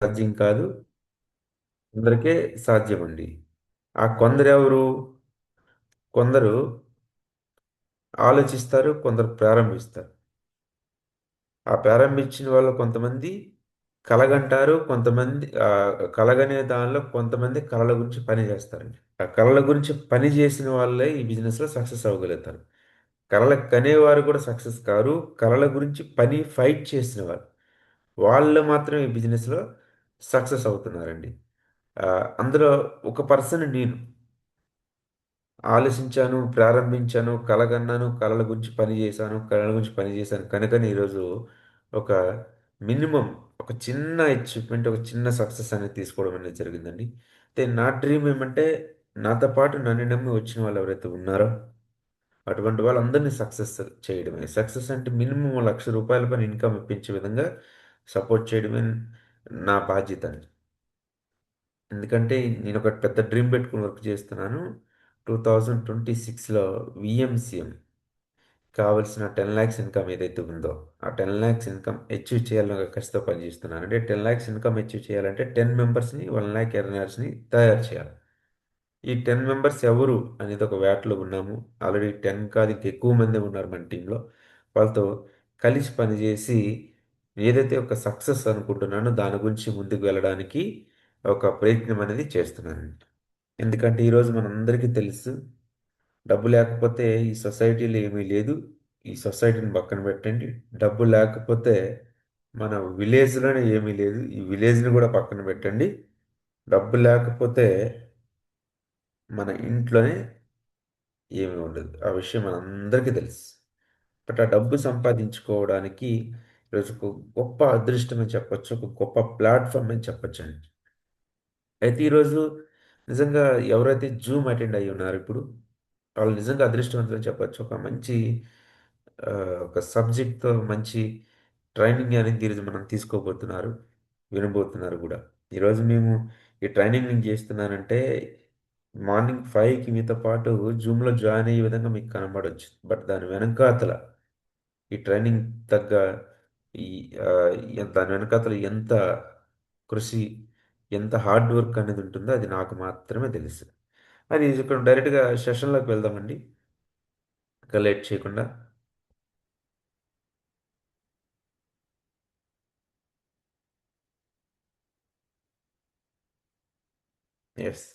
సాధ్యం కాదు. కొందరికే సాధ్యమండి. ఆ కొందరెవరు? కొందరు ఆలోచిస్తారు, కొందరు ప్రారంభిస్తారు. ఆ ప్రారంభించిన వాళ్ళు కొంతమంది కలగంటారు, కొంతమంది కలగనే దానిలో కొంతమంది కళల గురించి పని చేస్తారండి. ఆ కళల గురించి పని చేసిన వాళ్ళే ఈ బిజినెస్లో సక్సెస్ అవ్వగలుగుతారు. కళల కనేవారు కూడా సక్సెస్ కారు. కళల గురించి పని ఫైట్ చేసిన వాళ్ళు వాళ్ళు మాత్రం ఈ బిజినెస్లో సక్సెస్ అవుతున్నారండి. అందులో ఒక పర్సన్ నేను ఆలోచించాను, ప్రారంభించాను, కలగన్నాను, కలల గురించి పని చేశాను, కళల గురించి పని చేశాను కనుకనే ఈరోజు ఒక మినిమం ఒక చిన్న అచీవ్మెంట్, ఒక చిన్న సక్సెస్ అనేది తీసుకోవడం అనేది జరిగిందండి. అయితే నా డ్రీమ్ ఏమంటే నాతో పాటు నన్ను నమ్మి వచ్చిన వాళ్ళు ఎవరైతే ఉన్నారో అటువంటి వాళ్ళందరినీ సక్సెస్ చేయడమే. సక్సెస్ అంటే మినిమం రూ. 1,00,000 పైన ఇన్కమ్ ఇప్పించే విధంగా సపోర్ట్ చేయడమే నా బాధ్యత అండి. ఎందుకంటే నేను ఒక పెద్ద డ్రీమ్ పెట్టుకుని వర్క్ చేస్తున్నాను. 2026లో విఎంసీఎం కావాల్సిన 10,00,000 ఇన్కమ్ ఏదైతే ఉందో, ఆ 10,00,000 ఇన్కమ్ అచీవ్ చేయాలని ఒక కసితో పనిచేస్తున్నాను. అంటే 10,00,000 ఇన్కమ్ అచీవ్ చేయాలంటే 10 మెంబర్స్‌ని 1,00,000 ఎర్నర్స్‌ని తయారు చేయాలి. ఈ 10 మెంబర్స్ ఎవరు అనేది ఒక వేటలో ఉన్నాము. ఆల్రెడీ 10 కాదు ఇంకా ఎక్కువ మందే ఉన్నారు మన టీంలో. వాళ్ళతో కలిసి పనిచేసి ఏదైతే ఒక సక్సెస్ అనుకుంటున్నానో దాని గురించి ముందుకు వెళ్ళడానికి ఒక ప్రయత్నం అనేది చేస్తున్నానండి. ఎందుకంటే ఈరోజు మనందరికీ తెలుసు డబ్బు లేకపోతే ఈ సొసైటీలో ఏమీ లేదు. ఈ సొసైటీని పక్కన పెట్టండి. డబ్బు లేకపోతే మన విలేజ్‌లోనే ఏమీ లేదు. ఈ విలేజ్‌ని కూడా పక్కన పెట్టండి. డబ్బు లేకపోతే మన ఇంట్లోనే ఏమీ ఉండదు. ఆ విషయం మనందరికీ తెలుసు. బట్ ఆ డబ్బు సంపాదించుకోవడానికి ఈరోజు ఒక గొప్ప అదృష్టం అని చెప్పొచ్చు. ఒక గొప్ప ప్లాట్‌ఫార్మ్ అని చెప్పొచ్చండి. అయితే ఈరోజు నిజంగా ఎవరైతే జూమ్ అటెండ్ అయ్యి ఉన్నారో ఇప్పుడు, వాళ్ళు నిజంగా అదృష్టవంతులని చెప్పొచ్చు. ఒక మంచి ఒక సబ్జెక్ట్‌తో మంచి ట్రైనింగ్ అనేది ఈరోజు మనం తీసుకోబోతున్నారు. వినబోతున్నారు గూడా. ఈరోజు మేము ఈ ట్రైనింగ్ నేను చేస్తున్నానంటే మార్నింగ్ 5కి మీతో పాటు జూమ్‌లో జాయిన్ అయ్యే విధంగా మీకు కనబడొచ్చు. బట్ దాని వెనకాతల ఈ ట్రైనింగ్ తగ్గ ఈ దాని వెనకాతల ఎంత కృషి, ఎంత హార్డ్ వర్క్ అనేది ఉంటుందో అది నాకు మాత్రమే తెలుసు. అది ఇక్కడ డైరెక్ట్‌గా సెషన్‌లోకి వెళ్దామండి. ఇంకా లేట్ చేయకుండా. Yes.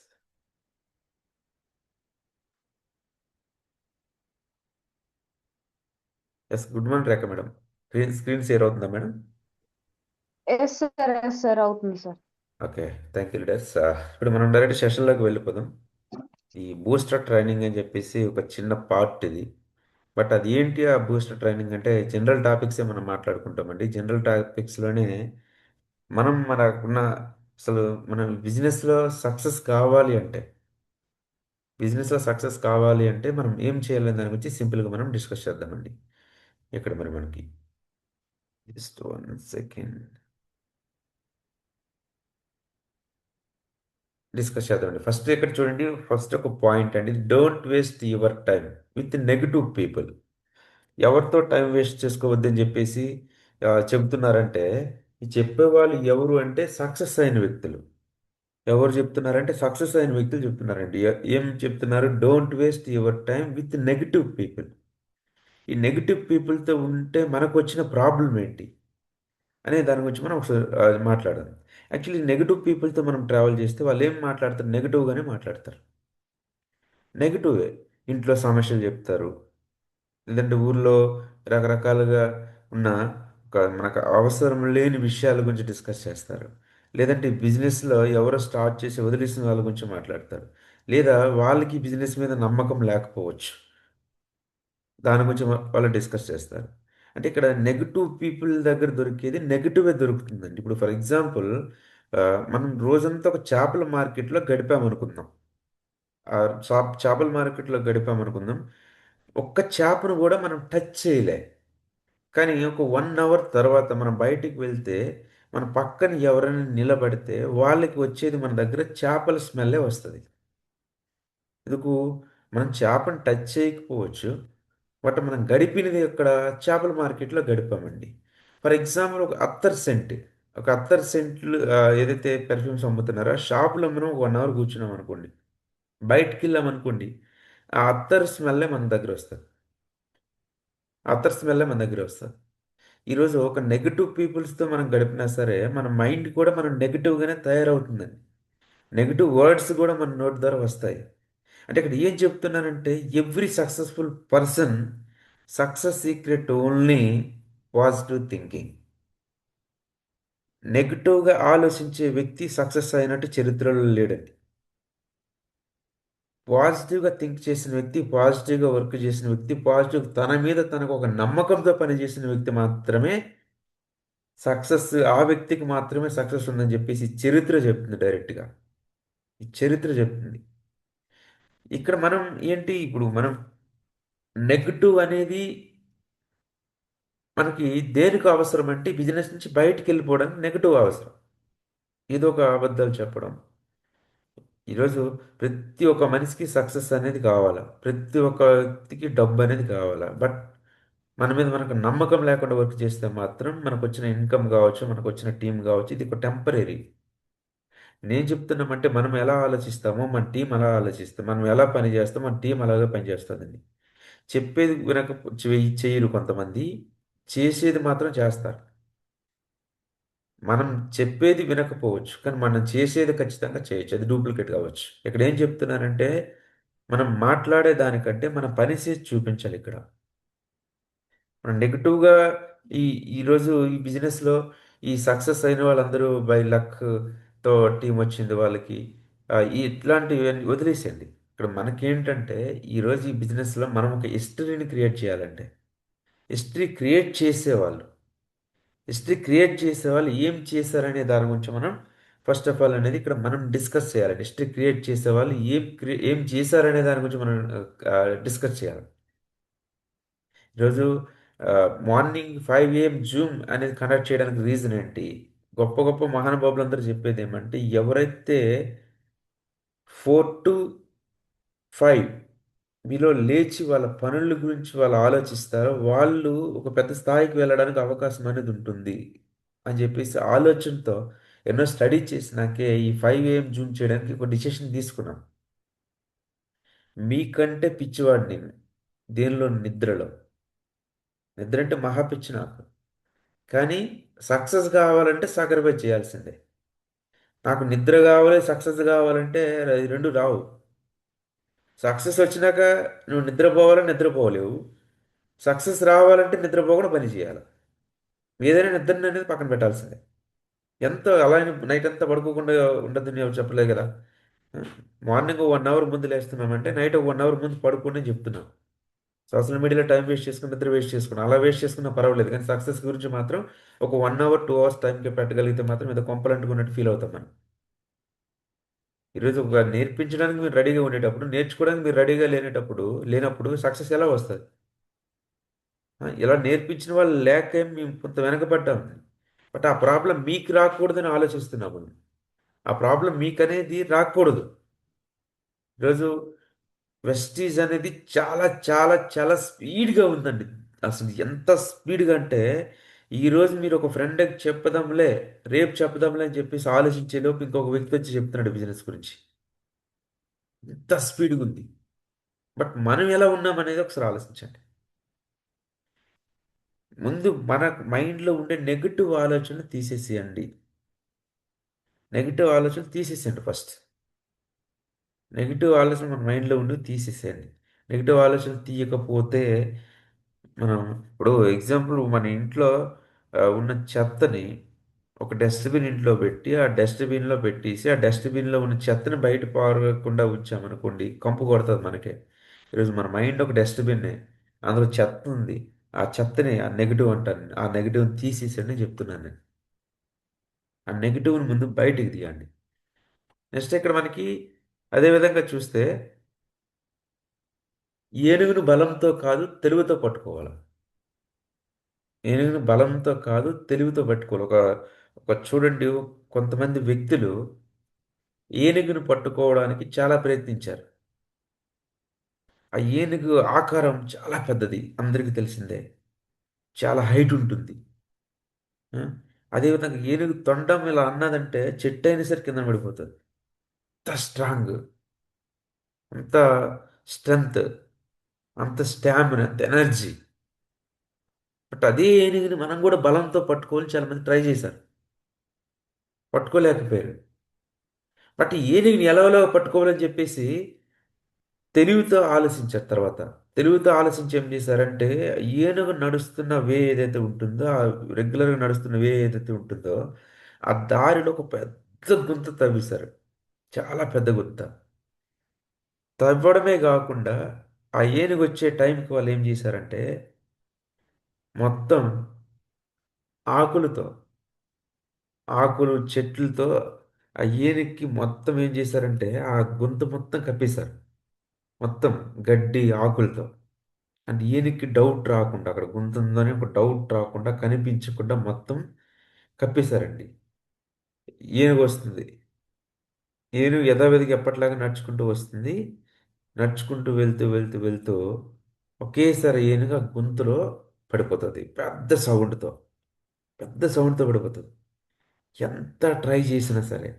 Yes. Good morning Rekha madam. Screen screen share అవుతుందా madam? Yes sir, yes sir, అవుతుంది sir. Okay. Thank you leaders. ఇప్పుడు మనం డైరెక్ట్ సెషన్‌లోకి వెళ్ళిపోదాం. ఈ బూస్టర్ ట్రైనింగ్ అని చెప్పేసి ఒక చిన్న పార్ట్ ఇది. బట్ అది ఏంటి ఆ బూస్టర్ ట్రైనింగ్ అంటే జనరల్ టాపిక్సే మనం మాట్లాడుకుంటామండి. జనరల్ టాపిక్స్‌లోనే మనం మనకున్న అసలు మనం బిజినెస్‌లో సక్సెస్ కావాలి అంటే, బిజినెస్‌లో సక్సెస్ కావాలి అంటే మనం ఏం చేయాలనే దాని గురించి సింపుల్‌గా మనం డిస్కస్ చేద్దామండి. ఇక్కడ మరి మనకి జస్ట్ 1 సెకండ్ డిస్కస్ చేద్దామండి. ఫస్ట్ ఇక్కడ చూడండి. ఫస్ట్ ఒక పాయింట్ అండి. Don't waste your time with negative people. ఎవరితో టైం వేస్ట్ చేసుకోవద్దని చెప్పేసి చెబుతున్నారంటే, ఈ చెప్పేవాళ్ళు ఎవరు అంటే సక్సెస్ అయిన వ్యక్తులు. ఎవరు చెప్తున్నారంటే సక్సెస్ అయిన వ్యక్తులు చెప్తున్నారండి. ఏం చెప్తున్నారు? Don't waste your time with negative people. ఈ నెగెటివ్ పీపుల్‌తో ఉంటే మనకొచ్చిన ప్రాబ్లమ్ ఏంటి? అనే దాని గురించి మనం ఒకసారి మాట్లాడదాం. యాక్చువల్లీ నెగెటివ్ పీపుల్‌తో మనం ట్రావెల్ చేస్తే వాళ్ళేం మాట్లాడతారు? నెగెటివ్‌గానే మాట్లాడతారు. నెగెటివే. ఇంట్లో సమస్యలు చెప్తారు. లేదంటే ఊర్లో రకరకాలుగా ఉన్న ఒక మనకు అవసరం లేని విషయాల గురించి డిస్కస్ చేస్తారు. లేదంటే బిజినెస్‌లో ఎవరో స్టార్ట్ చేసి వదిలేసిన వాళ్ళ గురించి మాట్లాడతారు. లేదా వాళ్ళకి బిజినెస్ మీద నమ్మకం లేకపోవచ్చు. దాని గురించి వాళ్ళు డిస్కస్ చేస్తారు. అంటే ఇక్కడ నెగెటివ్ పీపుల్ దగ్గర దొరికేది నెగెటివే దొరుకుతుందండి. ఇప్పుడు ఫర్ ఎగ్జాంపుల్ మనం రోజంతా ఒక చేపల మార్కెట్‌లో గడిపామనుకుందాం. చేపల మార్కెట్‌లో గడిపామనుకుందాం. ఒక్క చేపను గూడా మనం టచ్ చేయలే. కానీ ఒక 1 అవర్ తర్వాత మనం బయటికి వెళ్తే, మన పక్కన ఎవరైనా నిలబడితే వాళ్ళకి వచ్చేది మన దగ్గర చేపల స్మెల్లే వస్తది. ఎందుకు? మనం చేపను టచ్ చేయకపోవచ్చు. బట్ మనం గడిపినది ఎక్కడ? చేపల మార్కెట్‌లో గడిపామండి. ఫర్ ఎగ్జాంపుల్ ఒక అత్తర్ సెంట్. ఒక అత్తర్ సెంట్లు ఏదైతే పెర్ఫ్యూమ్స్ అమ్ముతున్నారో ఆ షాపులో మనం 1 అవర్ కూర్చున్నాం అనుకోండి, బయటికి వెళ్ళాం అనుకోండి, ఆ అత్తర్ స్మెల్లే మన దగ్గర వస్తుంది. ఆ అత్తర్ స్మెల్లే మన దగ్గర వస్తుంది. ఈరోజు ఒక నెగిటివ్ పీపుల్స్తో మనం గడిపినా సరే మన మైండ్ కూడా మనం నెగిటివ్గానే తయారవుతుందండి. నెగిటివ్ వర్డ్స్ కూడా మన నోటి ద్వారా వస్తాయి. అంటే ఇక్కడ ఏం చెప్తున్నానంటే every successful person success secret only positive thinking. నెగిటివ్గా ఆలోచించే వ్యక్తి సక్సెస్ అయినట్టు చరిత్రలో లేడండి. పాజిటివ్గా థింక్ చేసిన వ్యక్తి, పాజిటివ్గా వర్క్ చేసిన వ్యక్తి, పాజిటివ్ తన మీద తనకు ఒక నమ్మకంతో పనిచేసిన వ్యక్తి మాత్రమే సక్సెస్, ఆ వ్యక్తికి మాత్రమే సక్సెస్ ఉందని చెప్పేసి చరిత్ర చెప్తుంది డైరెక్ట్గా. ఈ చరిత్ర చెప్తుంది. ఇక్కడ మనం ఏంటి, ఇప్పుడు మనం నెగటివ్ అనేది మనకి దేనికి అవసరం అంటే బిజినెస్ నుంచి బయటికి వెళ్ళిపోవడానికి నెగటివ్ అవసరం. ఏదో ఒక అబద్ధాలు చెప్పడం. ఈరోజు ప్రతి ఒక్క మనిషికి సక్సెస్ అనేది కావాలా, ప్రతి ఒక్క వ్యక్తికి డబ్బు అనేది కావాలా. బట్ మన మీద మనకు నమ్మకం లేకుండా వర్క్ చేస్తే మాత్రం మనకు వచ్చిన ఇన్కమ్ కావచ్చు, మనకు వచ్చిన టీం కావచ్చు, ఇది ఒక టెంపరీ. నేను చెప్తున్నామంటే మనం ఎలా ఆలోచిస్తామో మన టీం అలా ఆలోచిస్తాం, మనం ఎలా పని చేస్తామో మన టీం అలాగే పని చేస్తుందండి. చెప్పేది వినక చేయరు కొంతమంది, చేసేది మాత్రం చేస్తారు. మనం చెప్పేది వినకపోవచ్చు, కానీ మనం చేసేది ఖచ్చితంగా చేయొచ్చు. అది డూప్లికేట్ కావచ్చు. ఇక్కడ ఏం చెప్తున్నానంటే మనం మాట్లాడే దానికంటే మన పని చేసి చూపించాలి ఇక్కడ. మనం నెగిటివ్గా ఈ ఈరోజు ఈ బిజినెస్లో ఈ సక్సెస్ అయిన వాళ్ళందరూ బై లక్తో టీం వచ్చింది వాళ్ళకి, ఈ ఇట్లాంటివి వదిలేసేయండి. ఇక్కడ మనకేంటంటే ఈరోజు ఈ బిజినెస్లో మనం ఒక హిస్టరీని క్రియేట్ చేయాలంటే, హిస్టరీ క్రియేట్ చేసేవాళ్ళు హిస్టరీ క్రియేట్ చేసేవాళ్ళు ఏం చేశారనే దాని గురించి మనం ఫస్ట్ ఆఫ్ ఆల్ అనేది ఇక్కడ మనం డిస్కస్ చేయాలి. హిస్టరీ క్రియేట్ చేసేవాళ్ళు ఏం చేశారనే దాని గురించి మనం డిస్కస్ చేయాలి. ఈరోజు మార్నింగ్ 5 AM జూమ్ అనేది కండక్ట్ చేయడానికి రీజన్ ఏంటి? గొప్ప గొప్ప మహానుభావులందరూ చెప్పేది ఏమంటే ఎవరైతే 4 to 5 మీలో లేచి వాళ్ళ పనుల గురించి వాళ్ళు ఆలోచిస్తారో వాళ్ళు ఒక పెద్ద స్థాయికి వెళ్ళడానికి అవకాశం అనేది ఉంటుంది అని చెప్పేసి ఆలోచనతో ఎన్నో స్టడీ చేసినాకే ఈ 5 AM జూమ్ చేయడానికి ఒక డిసిషన్ తీసుకున్నాం. మీకంటే పిచ్చివాడు నేను దేనిలో, నిద్రలో. నిద్ర అంటే మహా పిచ్చి నాకు. కానీ సక్సెస్ కావాలంటే సాక్రిఫైస్ చేయాల్సిందే. నాకు నిద్ర కావాలి, సక్సెస్ కావాలంటే ఈ రెండు రావు. సక్సెస్ వచ్చినాక నువ్వు నిద్రపోవాలని నిద్రపోలేవు. సక్సెస్ రావాలంటే నిద్రపోకుండా పని చేయాలి. ఏదైనా నిద్ర అనేది పక్కన పెట్టాల్సిందే. ఎంత అలా అని నైట్ అంతా పడుకోకుండా ఉండదని ఎవరు చెప్పలేదు కదా. మార్నింగ్ 1 అవర్ ముందు లేస్తున్నామంటే నైట్ 1 అవర్ ముందు పడుకోండి చెప్తున్నాం. సోషల్ మీడియాలో టైం వేస్ట్ చేసుకుని నిద్ర వేస్ట్ చేసుకున్నాం, అలా వేస్ట్ చేసుకున్నా పర్వాలేదు, కానీ సక్సెస్ గురించి మాత్రం ఒక 1 అవర్ 2 అవర్స్ టైంకి పెట్టగలిగితే మాత్రం ఏదో కొంపలంటుకున్నట్టు ఫీల్ అవుతాం మనం. ఈరోజు ఒక నేర్పించడానికి మీరు రెడీగా ఉండేటప్పుడు, నేర్చుకోవడానికి మీరు రెడీగా లేనప్పుడు సక్సెస్ ఎలా వస్తుంది? ఇలా నేర్పించిన వాళ్ళు లేక మేము కొంత వెనకబడ్డాం. బట్ ఆ ప్రాబ్లం మీకు రాకూడదని ఆలోచిస్తున్నాము. ఆ ప్రాబ్లం మీకు అనేది రాకూడదు. ఈరోజు వెస్టీజ్ అనేది చాలా చాలా చాలా స్పీడ్గా ఉందండి. అసలు ఎంత స్పీడ్గా అంటే ఈరోజు మీరు ఒక ఫ్రెండ్కి చెప్పదాంలే, రేపు చెప్పదాంలే అని చెప్పేసి ఆలోచించే లోపు ఇంకొక వ్యక్తి వచ్చి చెప్తున్నాడు బిజినెస్ గురించి. ఎంత స్పీడ్గా ఉంది. బట్ మనం ఎలా ఉన్నాం అనేది ఒకసారి ఆలోచించండి. ముందు మన మైండ్లో ఉండే నెగిటివ్ ఆలోచనలు తీసేసేయండి. నెగిటివ్ ఆలోచనలు తీసేసేయండి ఫస్ట్. నెగిటివ్ ఆలోచన మన మైండ్లో ఉండి తీసేసేయండి. నెగిటివ్ ఆలోచనలు తీయకపోతే మనం ఇప్పుడు ఎగ్జాంపుల్ మన ఇంట్లో ఉన్న చెత్తని ఒక డస్ట్బిన్ ఇంట్లో పెట్టి ఆ డస్ట్బిన్లో పెట్టేసి ఆ డస్ట్బిన్లో ఉన్న చెత్తని బయట పారకుండా ఉంచామనుకోండి, కంపు కొడుతుంది మనకే. ఈరోజు మన మైండ్ ఒక డస్ట్బిన్నే, అందులో చెత్త ఉంది. ఆ చెత్తని ఆ నెగిటివ్ అంటాను, ఆ నెగిటివ్ని తీసేసండి చెప్తున్నాను నేను. ఆ నెగిటివ్ని ముందు బయటికి తీయండి. నెక్స్ట్ ఇక్కడ మనకి అదే విధంగా చూస్తే ఏనుగును బలంతో కాదు తెలివితో పట్టుకోవాలి. ఏనుగును బలంతో కాదు తెలివితో పట్టుకోవాలి. ఒక చూడండి, కొంతమంది వ్యక్తులు ఏనుగును పట్టుకోవడానికి చాలా ప్రయత్నించారు. ఆ ఏనుగు ఆకారం చాలా పెద్దది, అందరికీ తెలిసిందే. చాలా హైట్ ఉంటుంది. ఆ? అదేవిధంగా ఏనుగు తొండం ఇలా అన్నదంటే చెట్టు అయినా సరే కింద పడిపోతుంది. అంత స్ట్రాంగ్, అంత స్ట్రెంగ్త్, అంత స్టామినా, అంత ఎనర్జీ. బట్ అదే ఏనుగుని మనం కూడా బలంతో పట్టుకోవాలని చాలా మంది ట్రై చేశారు, పట్టుకోలేకపోయారు. బట్ ఈ ఏనుగుని ఎలాగోలా పట్టుకోవాలని చెప్పేసి తెలివితో ఆలోచించారు తర్వాత. తెలివితో ఆలోచించి ఏం చేశారంటే, ఏనుగు నడుస్తున్న వే ఏదైతే ఉంటుందో, ఆ రెగ్యులర్గా నడుస్తున్న వే ఏదైతే ఉంటుందో, ఆ దారిలో ఒక పెద్ద గుంత తవ్వేశారు. చాలా పెద్ద గుంత. తవ్వడమే కాకుండా ఆ ఏనుగు వచ్చే టైంకి వాళ్ళు ఏం చేశారంటే, మొత్తం ఆకులతో, ఆకులు చెట్లతో ఆ ఏనుగుకి మొత్తం ఏం చేశారంటే ఆ గుంత మొత్తం కప్పేశారు. మొత్తం గడ్డి ఆకులతో. అంటే ఈయనకి డౌట్ రాకుండా, అక్కడ గుంత ఉందని ఒక డౌట్ రాకుండా, కనిపించకుండా మొత్తం కప్పేశారండి. ఏనుగు వస్తుంది. ఏనుగు యథావిధిగా ఎప్పటిలాగా నడుచుకుంటూ వస్తుంది. నడుచుకుంటూ వెళ్తూ వెళ్తూ వెళ్తూ ఒకేసారి ఏనుగు ఆ గుంతలో పడిపోతుంది. పెద్ద సౌండ్తో, పెద్ద సౌండ్తో పడిపోతుంది. ఎంత ట్రై చేసినా సరే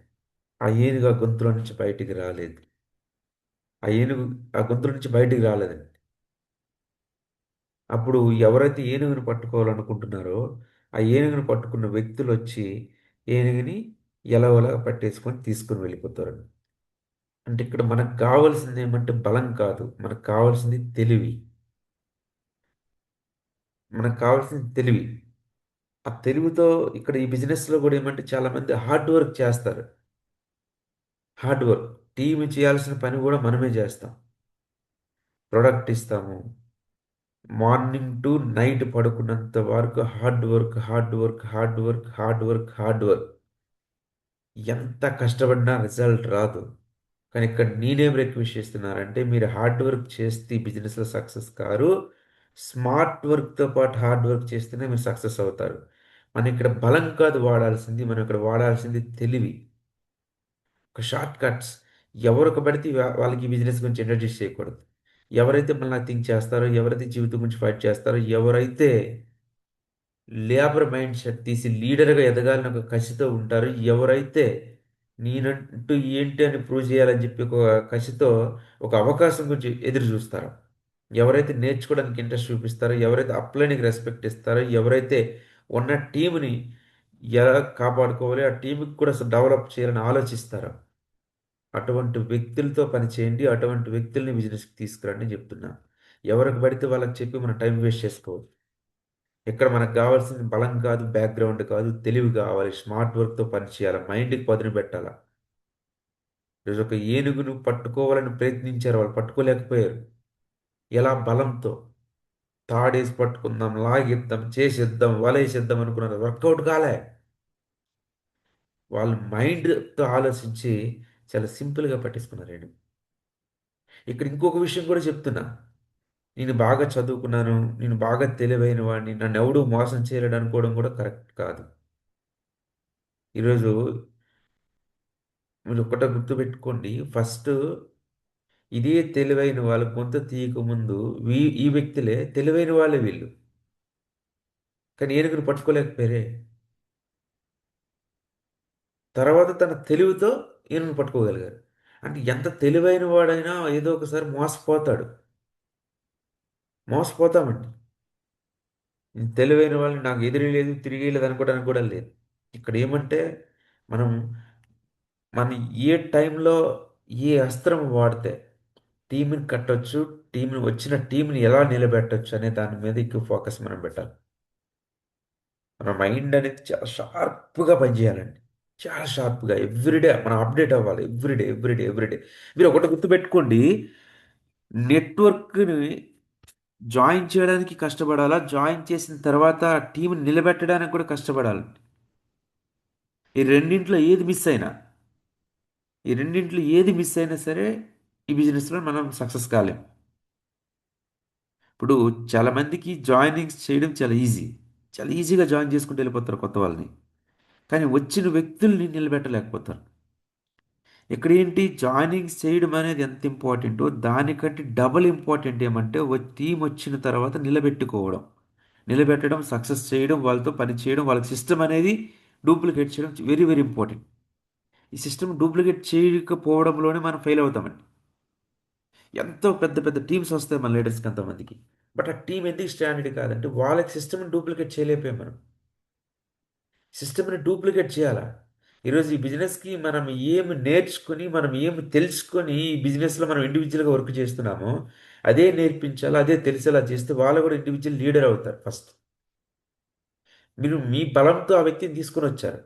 ఆ ఏనుగు ఆ గొంతులో నుంచి బయటికి రాలేదు. ఆ ఏనుగు ఆ గొంతులో నుంచి బయటికి రాలేదండి. అప్పుడు ఎవరైతే ఏనుగుని పట్టుకోవాలనుకుంటున్నారో, ఆ ఏనుగుని పట్టుకున్న వ్యక్తులు వచ్చి ఏనుగుని ఎలాగోలా పట్టేసుకొని తీసుకొని వెళ్ళిపోతారు. అంటే ఇక్కడ మనకు కావాల్సింది ఏమంటే బలం కాదు. మనకు కావాల్సింది తెలివి. మనకు కావాల్సింది తెలివి. ఆ తెలివితో ఇక్కడ ఈ బిజినెస్లో కూడా ఏమంటే చాలా మంది హార్డ్ వర్క్ చేస్తారు. Hard work. టీమ్ చేయాల్సిన పని కూడా మనమే చేస్తాం. ప్రొడక్ట్ ఇస్తాము. మార్నింగ్ టు నైట్ పడుకున్నంత వరకు hard work, hard work, hard work, hard work, hard work. ఎంత కష్టపడినా రిజల్ట్ రాదు. కానీ ఇక్కడ నేనేం రిక్వెస్ట్ చేస్తున్నానంటే, మీరు హార్డ్ వర్క్ చేస్తే ఈ బిజినెస్లో సక్సెస్ కారు. స్మార్ట్ వర్క్తో పాటు హార్డ్ వర్క్ చేస్తేనే మీరు సక్సెస్ అవుతారు. మనం ఇక్కడ బలం కాదు వాడాల్సింది, మనం ఇక్కడ వాడాల్సింది తెలివి. ఒక షార్ట్ కట్స్. ఎవరికి పడితే వాళ్ళకి ఈ బిజినెస్ గురించి ఇంట్రడ్యూస్ చేయకూడదు. ఎవరైతే మళ్ళీ థింక్ చేస్తారో, ఎవరైతే జీవితం గురించి ఫైట్ చేస్తారో, ఎవరైతే లేబర్ మైండ్ సెట్ తీసి లీడర్గా ఎదగాలని ఒక కసితో ఉంటారు. ఎవరైతే నేనంటూ ఏంటి అని ప్రూవ్ చేయాలని చెప్పి ఒక కసితో ఒక అవకాశం గురించి ఎదురు చూస్తారో, ఎవరైతే నేర్చుకోవడానికి ఇంట్రెస్ట్ చూపిస్తారో, ఎవరైతే అప్లైన్కి రెస్పెక్ట్ ఇస్తారో, ఎవరైతే ఉన్న టీంని ఎలా కాపాడుకోవాలి, ఆ టీంకి కూడా డెవలప్ చేయాలని ఆలోచిస్తారో, అటువంటి వ్యక్తులతో పనిచేయండి. అటువంటి వ్యక్తుల్ని బిజినెస్కి తీసుకురండి అని చెప్తున్నా. ఎవరికి పడితే వాళ్ళకి చెప్పి మనం టైం వేస్ట్ చేసుకోవద్దు. ఇక్కడ మనకు కావాల్సింది బలం కాదు, బ్యాక్గ్రౌండ్ కాదు, తెలివి కావాలి. స్మార్ట్ వర్క్తో పని చేయాలి. మైండ్కి పదును పెట్టాలి. ఈరోజు ఒక ఏనుగును పట్టుకోవాలని ప్రయత్నించారు, వాళ్ళు పట్టుకోలేకపోయారు. ఎలా? బలంతో. తాడేసి పట్టుకుందాం, లాగిద్దాం, చేసేద్దాం, వలేసేద్దాం అనుకున్నారు. వర్కౌట్ కాలే. వాళ్ళు మైండ్తో ఆలోచించి చాలా సింపుల్గా పట్టేసుకున్నారు ఏనుగు. ఇక్కడ ఇంకొక విషయం కూడా చెప్తున్నా. నేను బాగా చదువుకున్నాను, నేను బాగా తెలివైన వాడిని, నన్ను ఎవడూ మోసం చేయలేడు అనుకోవడం కూడా కరెక్ట్ కాదు. ఈరోజు మీరు ఒక్కటే గుర్తుపెట్టుకోండి. ఫస్ట్ ఇదే తెలివైన వాళ్ళు గొంతు తీయకముందు ఈ వ్యక్తులే తెలివైన వాళ్ళే వీళ్ళు. కానీ ఏనుగును పట్టుకోలేకపోయారే. తర్వాత తన తెలివితో ఏనుగును పట్టుకోగలిగారు. అంటే ఎంత తెలివైన వాడైనా ఏదో ఒకసారి మోసపోతాడు. మోసపోతామండి. నేను తెలివైన వాళ్ళని నాకు ఎదురు లేదు, తిరిగి లేదు అనుకోవడానికి కూడా లేదు. ఇక్కడ ఏమంటే మనం మనం ఏ టైంలో ఏ అస్త్రం వాడితే టీంని కట్టొచ్చు, వచ్చిన టీంని ఎలా నిలబెట్టొచ్చు అనే దాని మీద ఎక్కువ ఫోకస్ మనం పెట్టాలి. మన మైండ్ అనేది చాలా షార్ప్గా పనిచేయాలండి. చాలా షార్ప్గా ఎవ్రీడే మనం అప్డేట్ అవ్వాలి. Everyday, everyday, everyday. మీరు ఒకటి గుర్తుపెట్టుకోండి. నెట్వర్క్ని జాయిన్ చేయడానికి కష్టపడాలా, జాయిన్ చేసిన తర్వాత టీంని నిలబెట్టడానికి కూడా కష్టపడాలి. ఈ రెండింట్లో ఏది మిస్ అయినా, సరే ఈ బిజినెస్లో మనం సక్సెస్ కాలేం. ఇప్పుడు చాలామందికి జాయినింగ్స్ చేయడం చాలా ఈజీ. చాలా ఈజీగా జాయిన్ చేసుకుంటూ వెళ్ళిపోతారు కొత్త వాళ్ళని. కానీ వచ్చిన వ్యక్తుల్ని నిలబెట్టలేకపోతారు. ఇక్కడ ఏంటి, జాయినింగ్స్ చేయడం అనేది ఎంత ఇంపార్టెంటో దానికంటే డబుల్ ఇంపార్టెంట్ ఏమంటే టీం వచ్చిన తర్వాత నిలబెట్టుకోవడం. నిలబెట్టడం, సక్సెస్ చేయడం, వాళ్ళతో పని చేయడం, వాళ్ళకి సిస్టమ్ అనేది డూప్లికేట్ చేయడం వెరీ వెరీ ఇంపార్టెంట్. ఈ సిస్టమ్ డూప్లికేట్ చేయకపోవడంలోనే మనం ఫెయిల్ అవుతామండి. ఎంతో పెద్ద పెద్ద టీమ్స్ వస్తాయి మన లీడర్స్కి అంతమందికి. బట్ ఆ టీం ఎందుకు స్టాండర్డ్ కాదంటే వాళ్ళకి సిస్టమ్ని డూప్లికేట్ చేయలేకపోయాం మనం. సిస్టమ్ని డూప్లికేట్ చేయాలా? ఈరోజు ఈ బిజినెస్కి మనం ఏమి నేర్చుకుని, మనం ఏమి తెలుసుకొని ఈ బిజినెస్లో మనం ఇండివిజువల్గా వర్క్ చేస్తున్నామో అదే నేర్పించాలా, అదే తెలిసేలా చేస్తే వాళ్ళు కూడా ఇండివిజువల్ లీడర్ అవుతారు ఫస్ట్. మీరు మీ బలంతో ఆ వ్యక్తిని తీసుకొని వచ్చారు,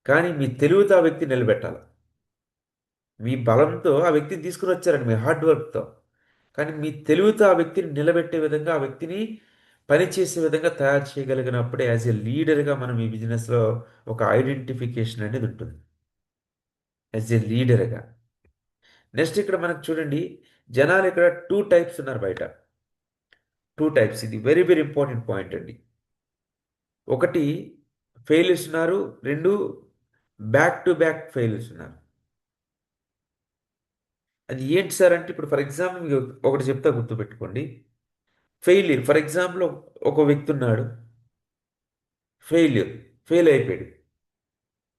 కానీ మీ తెలివితో ఆ వ్యక్తిని నిలబెట్టాలి. మీ బలంతో ఆ వ్యక్తిని తీసుకుని వచ్చారండి, మీ హార్డ్ వర్క్తో. కానీ మీ తెలివితో ఆ వ్యక్తిని నిలబెట్టే విధంగా, ఆ వ్యక్తిని పనిచేసే విధంగా తయారు చేయగలిగినప్పుడే యాజ్ ఎ లీడర్గా మనం ఈ బిజినెస్లో ఒక ఐడెంటిఫికేషన్ అనేది ఉంటుంది, యాజ్ ఎ లీడర్గా. నెక్స్ట్ ఇక్కడ మనకు చూడండి, జనాలు ఇక్కడ టూ టైప్స్ ఉన్నారు బయట. టూ టైప్స్, ఇది వెరీ వెరీ ఇంపార్టెంట్ పాయింట్ అండి. ఒకటి ఫెయిల్యూర్స్ ఉన్నారు, రెండు బ్యాక్ టు బ్యాక్ ఫెయిల్యూర్స్ ఉన్నారు. అది ఏంటి సార్ అంటే, ఇప్పుడు ఫర్ ఎగ్జాంపుల్ మీకు ఒకటి చెప్తా గుర్తుపెట్టుకోండి. ఫెయిల్యూర్ ఫర్ ఎగ్జాంపుల్, ఒక వ్యక్తి ఉన్నాడు, ఫెయిల్యూర్, ఫెయిల్ అయిపోయాడు.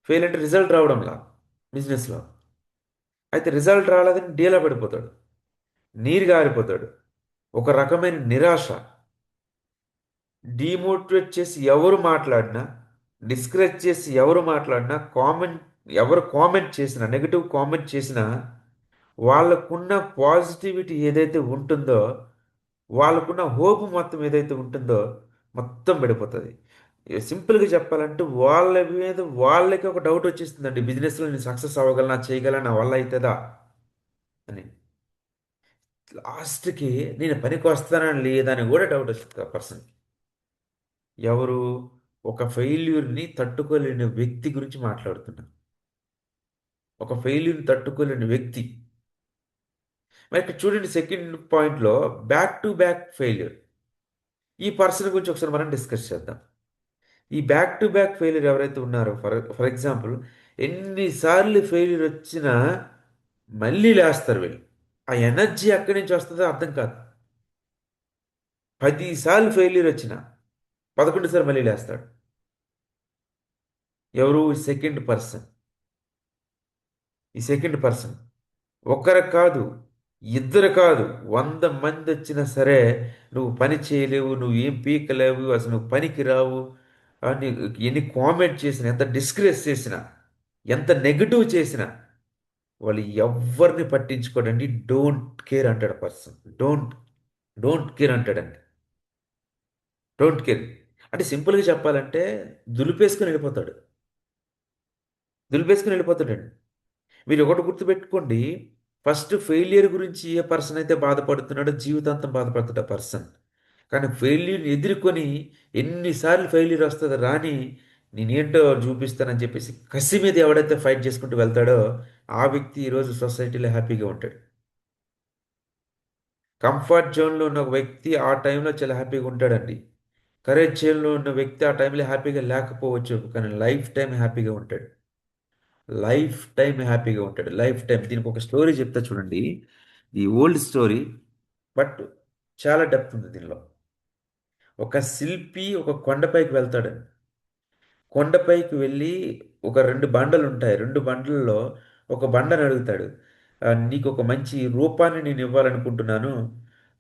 ఫెయిల్ అంటే రిజల్ట్ రావడంలా బిజినెస్లో. అయితే రిజల్ట్ రాలేదని డీలా పడిపోతాడు, నీరు గారిపోతాడు, ఒక రకమైన నిరాశ, డీమోటివేట్ చేసి ఎవరు మాట్లాడినా, డిస్కరేజ్ చేసి ఎవరు మాట్లాడినా, ఎవరు కామెంట్ చేసినా, నెగిటివ్ కామెంట్ చేసినా, వాళ్ళకున్న పాజిటివిటీ ఏదైతే ఉంటుందో, వాళ్ళకున్న హోప్ మొత్తం ఏదైతే ఉంటుందో మొత్తం పడిపోతుంది. సింపుల్గా చెప్పాలంటే వాళ్ళ మీద వాళ్ళకి ఒక డౌట్ వచ్చేస్తుందండి, బిజినెస్లో నేను సక్సెస్ అవ్వగలనా, చేయగలనా, నా వల్ల అవుతుందా అని. లాస్ట్కి నేను పనికి వస్తానా లేదా అని కూడా డౌట్ వస్తుంది ఆ పర్సన్కి. ఎవరు? ఒక ఫెయిల్యూర్ని తట్టుకోలేని వ్యక్తి గురించి మాట్లాడుతున్నా. ఒక ఫెయిల్యూర్ని తట్టుకోలేని వ్యక్తి. మరి ఇక్కడ చూడండి, సెకండ్ పాయింట్లో బ్యాక్ టు బ్యాక్ ఫెయిల్యూర్. ఈ పర్సన్ గురించి ఒకసారి మనం డిస్కస్ చేద్దాం. ఈ బ్యాక్ టు బ్యాక్ ఫెయిల్యూర్ ఎవరైతే ఉన్నారో, ఫర్ ఎగ్జాంపుల్, ఎన్నిసార్లు ఫెయిల్యూర్ వచ్చినా మళ్ళీ లేస్తారు వీళ్ళు. ఆ ఎనర్జీ ఎక్కడి నుంచి వస్తుందో అర్థం కాదు. 10 సార్లు ఫెయిల్యూర్ వచ్చినా 11 సార్లు మళ్ళీ లేస్తాడు. ఎవరు? Second person. ఈ సెకండ్ పర్సన్ ఒకరు కాదు, ఇద్దరు కాదు, 100 మంది వచ్చినా సరే నువ్వు పని చేయలేవు, నువ్వు ఏం పీకలేవు, అసలు నువ్వు పనికి రావు అని ఎన్ని కామెంట్ చేసినా, ఎంత డిస్కరేజ్ చేసినా, ఎంత నెగిటివ్ చేసినా వాళ్ళు ఎవరిని పట్టించుకోడండి. డోంట్ కేర్ అంటాడు పర్సన్. డోంట్ కేర్ అంటాడండి. డోంట్ కేర్ అంటే సింపుల్గా చెప్పాలంటే దులిపేసుకుని వెళ్ళిపోతాడు. దులిపేసుకుని వెళ్ళిపోతాడండి. మీరు ఒకటి గుర్తుపెట్టుకోండి, ఫస్ట్ ఫెయిలియర్ గురించి ఏ పర్సన్ అయితే బాధపడుతున్నాడో జీవితాంతం బాధపడుతాడు ఆ పర్సన్. కానీ ఫెయిల్యూర్ని ఎదుర్కొని ఎన్నిసార్లు ఫెయిల్యూర్ వస్తుందో రాని, నేనేంటో చూపిస్తానని చెప్పేసి కసి మీద ఎవడైతే ఫైట్ చేసుకుంటూ వెళ్తాడో ఆ వ్యక్తి ఈరోజు సొసైటీలో హ్యాపీగా ఉంటాడు. కంఫర్ట్ జోన్లో ఉన్న ఒక వ్యక్తి ఆ టైంలో చాలా హ్యాపీగా ఉంటాడండి. కరేజ్ జోన్లో ఉన్న వ్యక్తి ఆ టైంలో హ్యాపీగా లేకపోవచ్చు, కానీ లైఫ్ టైం హ్యాపీగా ఉంటాడు. లైఫ్ టైం హ్యాపీగా ఉంటాడు, లైఫ్ టైం. దీనికి ఒక స్టోరీ చెప్తా చూడండి. ఈ ఓల్డ్ స్టోరీ, బట్ చాలా డెప్త్ ఉంది దీనిలో. ఒక శిల్పి ఒక కొండపైకి వెళ్తాడు. కొండపైకి వెళ్ళి ఒక 2 బండలు ఉంటాయి, 2 బండల్లో ఒక బండను అడుగుతాడు. నీకు ఒక మంచి రూపాన్ని నేను ఇవ్వాలనుకుంటున్నాను,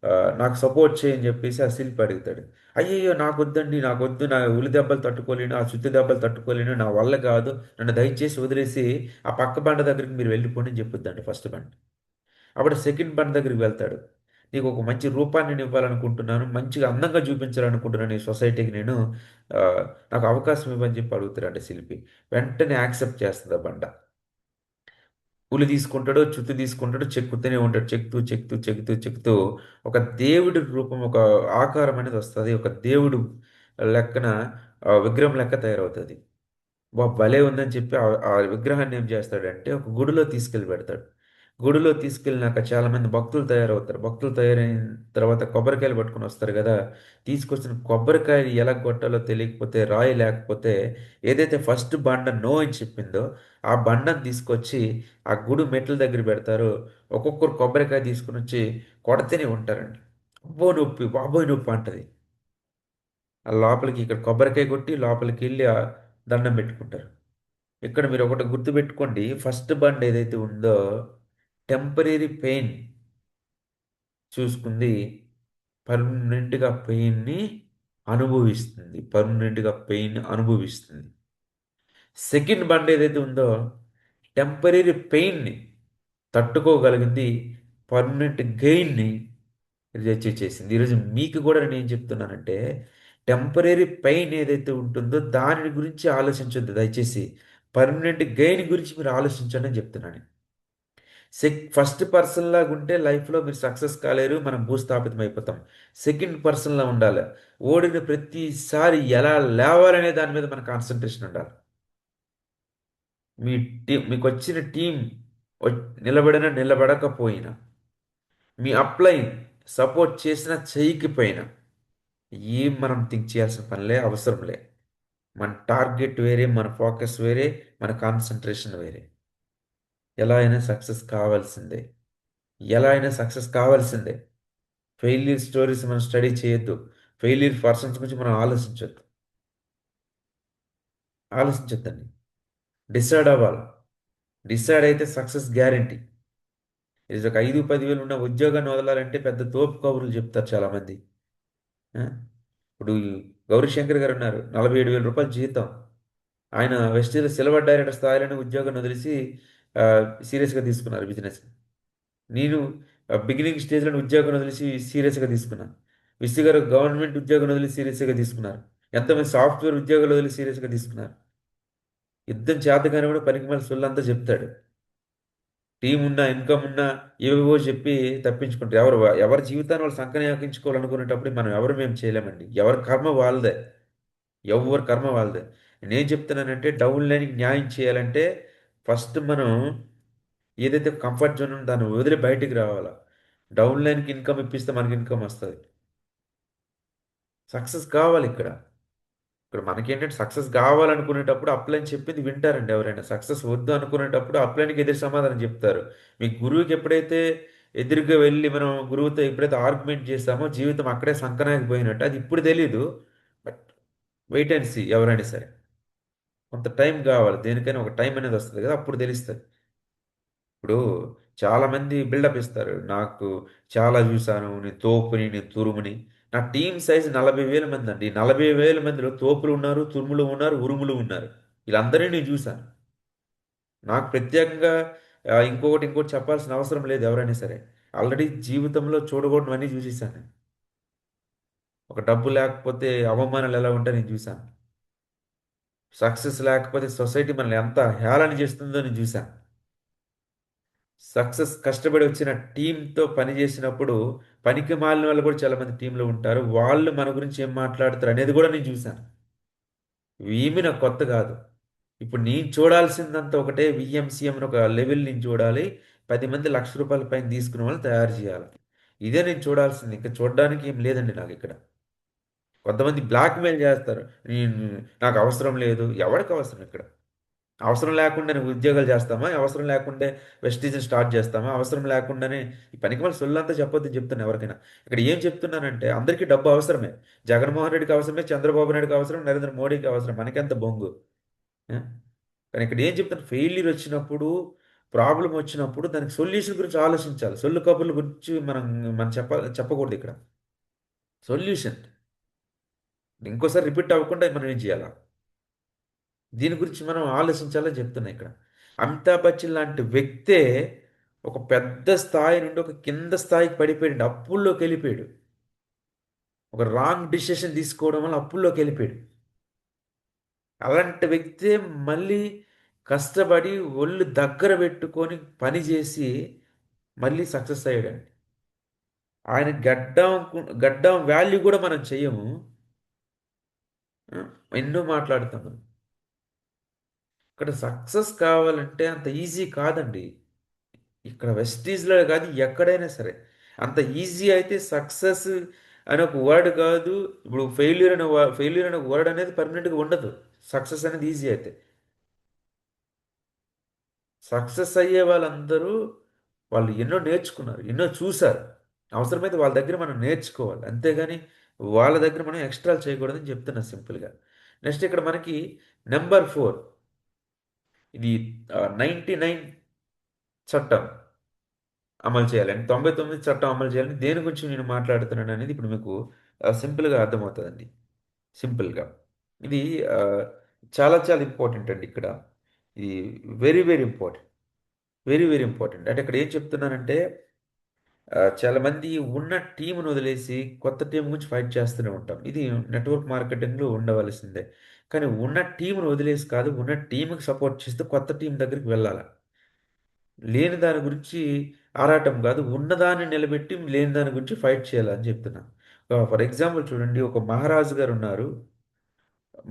ఆ, నాకు సపోర్ట్ చేయని చెప్పేసి ఆ శిల్పి అడుగుతాడు. అయ్యయ్యో నాకు వద్దండి, నాకు వద్దు, నా ఉలి దెబ్బలు తట్టుకోలేను, ఆ చుత్తి దెబ్బలు తట్టుకోలేను, నా వల్ల కాదు, నన్ను దయచేసి వదిలేసి ఆ పక్క బండ దగ్గరికి మీరు వెళ్ళిపోండి అని చెప్పుద్దండి ఫస్ట్ బండ. అప్పుడు సెకండ్ బండ దగ్గరికి వెళ్తాడు. నీకు ఒక మంచి రూపాన్ని నేను ఇవ్వాలనుకుంటున్నాను, మంచిగా అందంగా చూపించాలనుకుంటున్నాను ఈ సొసైటీకి నేను, ఆ, నాకు అవకాశం ఇవ్వని చెప్పి అడుగుతాడండి శిల్పి. వెంటనే యాక్సెప్ట్ చేస్తుంది ఆ బండ. ఉలి తీసుకుంటాడు, చుత్తు తీసుకుంటాడు, చెక్కుతూనే ఉంటాడు, చెక్కుతూ చెక్కుతూ చెక్కుతూ చెక్కుతూ ఒక దేవుడి రూపం, ఒక ఆకారం అనేది వస్తుంది, ఒక దేవుడు లెక్కన విగ్రహం లెక్క తయారవుతుంది. భలే ఉందని చెప్పి ఆ విగ్రహాన్ని ఏం చేస్తాడంటే ఒక గుడిలో తీసుకెళ్ళి పెడతాడు. గుడిలో తీసుకెళ్ళినాక చాలామంది భక్తులు తయారవుతారు. భక్తులు తయారైన తర్వాత కొబ్బరికాయలు పట్టుకొని వస్తారు కదా. తీసుకొచ్చిన కొబ్బరికాయలు ఎలా కొట్టాలో తెలియకపోతే, రాయి లేకపోతే, ఏదైతే ఫస్ట్ బండ నో అని చెప్పిందో ఆ బండను తీసుకొచ్చి ఆ గుడి మెట్ల దగ్గర పెడతారు. ఒక్కొక్కరు కొబ్బరికాయ తీసుకుని వచ్చి కొడతనే ఉంటారండి. అబ్బో నొప్పి, బాబోయ్ నొప్పి అంటది. ఆ లోపలికి ఇక్కడ కొబ్బరికాయ కొట్టి లోపలికి వెళ్ళి ఆ దండం పెట్టుకుంటారు. ఇక్కడ మీరు ఒకటి గుర్తుపెట్టుకోండి. ఫస్ట్ బండ్ ఏదైతే ఉందో టెంపరీ పెయిన్ చూసుకుంది, పర్మనెంట్గా పెయిన్ని అనుభవిస్తుంది. పర్మనెంట్గా పెయిన్ అనుభవిస్తుంది. సెకండ్ బండ్ ఏదైతే ఉందో టెంపరీ పెయిన్ని తట్టుకోగలిగింది, పర్మనెంట్ గెయిన్ని అచీవ్ చేసింది. ఈరోజు మీకు కూడా నేను ఏం చెప్తున్నానంటే, టెంపరీ పెయిన్ ఏదైతే ఉంటుందో దాని గురించి ఆలోచించొద్దు దయచేసి. పర్మనెంట్ గెయిన్ గురించి మీరు ఆలోచించండి అని చెప్తున్నాను. ఫస్ట్ పర్సన్ లాగా ఉంటే లైఫ్లో మీరు సక్సెస్ కాలేరు, మనం భూస్థాపితం అయిపోతాం. సెకండ్ పర్సన్లా ఉండాలి. ఓడిన ప్రతిసారి ఎలా లేవాలనే దాని మీద మన కాన్సన్ట్రేషన్ ఉండాలి. మీ టీం, మీకు వచ్చిన టీం నిలబడినా నిలబడకపోయినా, మీ అప్లైన్ సపోర్ట్ చేసినా చేయకపోయినా, ఏం మనం థింక్ చేయాల్సిన పనిలే, అవసరం లే. మన టార్గెట్ వేరే, మన ఫోకస్ వేరే, మన కాన్సన్ట్రేషన్ వేరే. ఎలా అయినా సక్సెస్ కావాల్సిందే. ఎలా అయినా సక్సెస్ కావాల్సిందే. ఫెయిల్యూర్ స్టోరీస్ మనం స్టడీ చేయొద్దు. ఫెయిల్యూర్ పర్సన్స్ గురించి మనం ఆలోచించొద్దు. ఆలోచించొద్దండి. డిసైడ్ అవ్వాలి. డిసైడ్ అయితే సక్సెస్ గ్యారంటీ. ఇది ఒక 5-10 వేలు ఉన్న ఉద్యోగాన్ని వదలాలంటే పెద్ద తోపు కబుర్లు చెప్తారు చాలామంది. ఆ? ఇప్పుడు గౌరీశంకర్ గారు ఉన్నారు, 47,000 రూపాయలు జీతం. ఆయన వెస్టీజ్ సిల్వర్ డైరెక్టర్ స్థాయిలోనే ఉద్యోగాన్ని వదిలేసి సీరియస్గా తీసుకున్నారు బిజినెస్. నేను బిగినింగ్ స్టేజ్లో ఉద్యోగం వదిలేసి సీరియస్గా తీసుకున్నాను. విసి గారు గవర్నమెంట్ ఉద్యోగం వదిలి సీరియస్గా తీసుకున్నారు. ఎంతమంది సాఫ్ట్వేర్ ఉద్యోగాలు వదిలి సీరియస్గా తీసుకున్నారు. యుద్ధం చేతగానే కూడా పనికి మళ్ళీ సొల్లంతా చెప్తాడు. టీం ఉన్నా, ఇన్కమ్ ఉన్నా ఏవేవో చెప్పి తప్పించుకుంటారు. ఎవరి జీవితాన్ని వాళ్ళు సంకనాకించుకోవాలనుకునేటప్పుడు మనం ఎవరు మేము చేయలేమండి. ఎవరి కర్మ వాళ్ళదే. ఎవరి కర్మ వాళ్ళదే. నేనేం చెప్తున్నానంటే డౌన్ లైన్కి న్యాయం చేయాలంటే ఫస్ట్ మనం ఏదైతే కంఫర్ట్ జోన్ ఉందో దాన్ని వదిలి బయటికి రావాలా. డౌన్ లైన్కి ఇన్కమ్ ఇప్పిస్తే మనకి ఇన్కమ్ వస్తుంది. సక్సెస్ కావాలి ఇక్కడ. ఇక్కడ మనకేంటంటే సక్సెస్ కావాలనుకునేటప్పుడు అప్లైన్ చెప్పింది వింటారండి ఎవరైనా. సక్సెస్ వద్దు అనుకునేటప్పుడు అప్లైన్కి ఎదురు సమాధానం చెప్తారు. మీ గురువుకి ఎప్పుడైతే ఎదురుగా వెళ్ళి మనం గురువుతో ఎప్పుడైతే ఆర్గ్యుమెంట్ చేస్తామో జీవితం అక్కడే సంకనాగిపోయినట్టు. అది ఇప్పుడు తెలీదు. బట్ వెయిట్ అండ్ సీ ఎవరైనా సరే. కొంత టైం కావాలి. దేనికైనా ఒక టైం అనేది వస్తుంది కదా, అప్పుడు తెలుస్తుంది. ఇప్పుడు చాలామంది బిల్డప్ ఇస్తారు. నాకు చాలా చూశాను, నేను తోపుని, నేను తురుముని. నా టీం సైజ్ 40,000 మంది అండి. 40,000 మందిలో తోపులు ఉన్నారు, తురుములు ఉన్నారు, ఉరుములు ఉన్నారు. వీళ్ళందరినీ నేను చూశాను. నాకు ప్రత్యేకంగా ఇంకొకటి చెప్పాల్సిన అవసరం లేదు ఎవరైనా సరే. ఆల్రెడీ జీవితంలో చూడకూడనివన్నీ చూసేసాను నేను. ఒక డబ్బు లేకపోతే అవమానాలు ఎలా ఉంటాయో నేను చూశాను. సక్సెస్ లేకపోతే సొసైటీ మనల్ని ఎంత హేళన చేస్తుందో నేను చూశాను. సక్సెస్ కష్టపడి వచ్చిన టీంతో పని చేసినప్పుడు పనికి మాలిన వాళ్ళు కూడా చాలా మంది టీంలో ఉంటారు. వాళ్ళు మన గురించి ఏం మాట్లాడతారు అనేది కూడా నేను చూశాను. ఏమీ నాకు కొత్త కాదు. ఇప్పుడు నేను చూడాల్సిందంతా ఒకటే, విఎంసీఎం అని ఒక లెవెల్ నేను చూడాలి. 10 మంది ₹1,00,000 పైన తీసుకునే వాళ్ళని తయారు చేయాలి. ఇదే నేను చూడాల్సింది. ఇంకా చూడడానికి ఏం లేదండి నాకు ఇక్కడ. కొంతమంది బ్లాక్మెయిల్ చేస్తారు. నేను, నాకు అవసరం లేదు. ఎవరికి అవసరం ఇక్కడ? అవసరం లేకుండానే ఉద్యోగాలు చేస్తామా? అవసరం లేకుండే వెస్టీజ్‌ని స్టార్ట్ చేస్తామా? అవసరం లేకుండానే ఈ పనికిమాలిన సొల్లంతా చెప్పొద్దని చెప్తున్నా ఎవరికైనా. ఇక్కడ ఏం చెప్తున్నానంటే అందరికీ డబ్బు అవసరమే. జగన్మోహన్ రెడ్డికి అవసరమే, చంద్రబాబు నాయుడుకి అవసరం, నరేంద్ర మోడీకి అవసరం. మనకెంత బొంగు. ఆ? కానీ ఇక్కడ ఏం చెప్తాను, ఫెయిల్యూర్ వచ్చినప్పుడు, ప్రాబ్లం వచ్చినప్పుడు దానికి సొల్యూషన్ గురించి ఆలోచించాలి. సొల్లు కబుర్ల గురించి మనం చెప్పకూడదు ఇక్కడ. సొల్యూషన్ ఇంకోసారి రిపీట్ అవ్వకుండా మనం ఏం చేయాలి? దీని గురించి మనం ఆలోచించాలని చెప్తున్నా ఇక్కడ. అమితాబ్ బచ్చన్ లాంటి వ్యక్తే ఒక పెద్ద స్థాయి నుండి ఒక కింద స్థాయికి పడిపోయాడు. అప్పుల్లోకి వెళ్ళిపోయాడు. ఒక రాంగ్ డిసిషన్ తీసుకోవడం వల్ల అప్పుల్లోకి వెళ్ళిపోయాడు. అలాంటి వ్యక్తే మళ్ళీ కష్టపడి ఒళ్ళు దగ్గర పెట్టుకొని పని చేసి మళ్ళీ సక్సెస్ అయ్యాడండి. ఆయన గడ్డం వాల్యూ కూడా మనం చెయ్యము. ఆ, ఎన్నో మాట్లాడుతాం. ఇక్కడ సక్సెస్ కావాలంటే అంత ఈజీ కాదండి. ఇక్కడ వెస్టీజ్లో కాదు, ఎక్కడైనా సరే అంత ఈజీ అయితే సక్సెస్ అని ఒక వర్డ్ కాదు. ఇప్పుడు ఫెయిల్యూర్ అనే వర్డ్ అనేది పర్మనెంట్గా ఉండదు. సక్సెస్ అనేది ఈజీ అయితే. సక్సెస్ అయ్యే వాళ్ళందరూ వాళ్ళు ఎన్నో నేర్చుకున్నారు, ఎన్నో చూశారు. అవసరమైతే వాళ్ళ దగ్గర మనం నేర్చుకోవాలి, అంతేగాని వాళ్ళ దగ్గర మనం ఎక్స్ట్రా చేయకూడదని చెప్తున్నా సింపుల్గా. నెక్స్ట్ ఇక్కడ మనకి నెంబర్ 4, ఇది 99 చట్టం అమలు చేయాలని, 99 చట్టం అమలు చేయాలని దేని గురించి నేను మాట్లాడుతున్నాను అనేది ఇప్పుడు మీకు సింపుల్గా అర్థమవుతుందండి. సింపుల్గా ఇది ఆ, చాలా చాలా ఇంపార్టెంట్ అండి ఇక్కడ. ఇది very very important, very very important. అంటే ఇక్కడ ఏం చెప్తున్నానంటే చాలా మంది ఉన్న టీంను వదిలేసి కొత్త టీం గురించి ఫైట్ చేస్తూనే ఉంటాం. ఇది నెట్వర్క్ మార్కెటింగ్లో ఉండవలసిందే. కానీ ఉన్న టీంను వదిలేసి కాదు, ఉన్న టీంకి సపోర్ట్ చేస్తూ కొత్త టీం దగ్గరికి వెళ్ళాలి. లేని దాని గురించి ఆరాటం కాదు, ఉన్నదాన్ని నిలబెట్టి లేని దాని గురించి ఫైట్ చేయాలని చెప్తున్నా. ఫర్ ఎగ్జాంపుల్ చూడండి, ఒక మహారాజు గారు ఉన్నారు.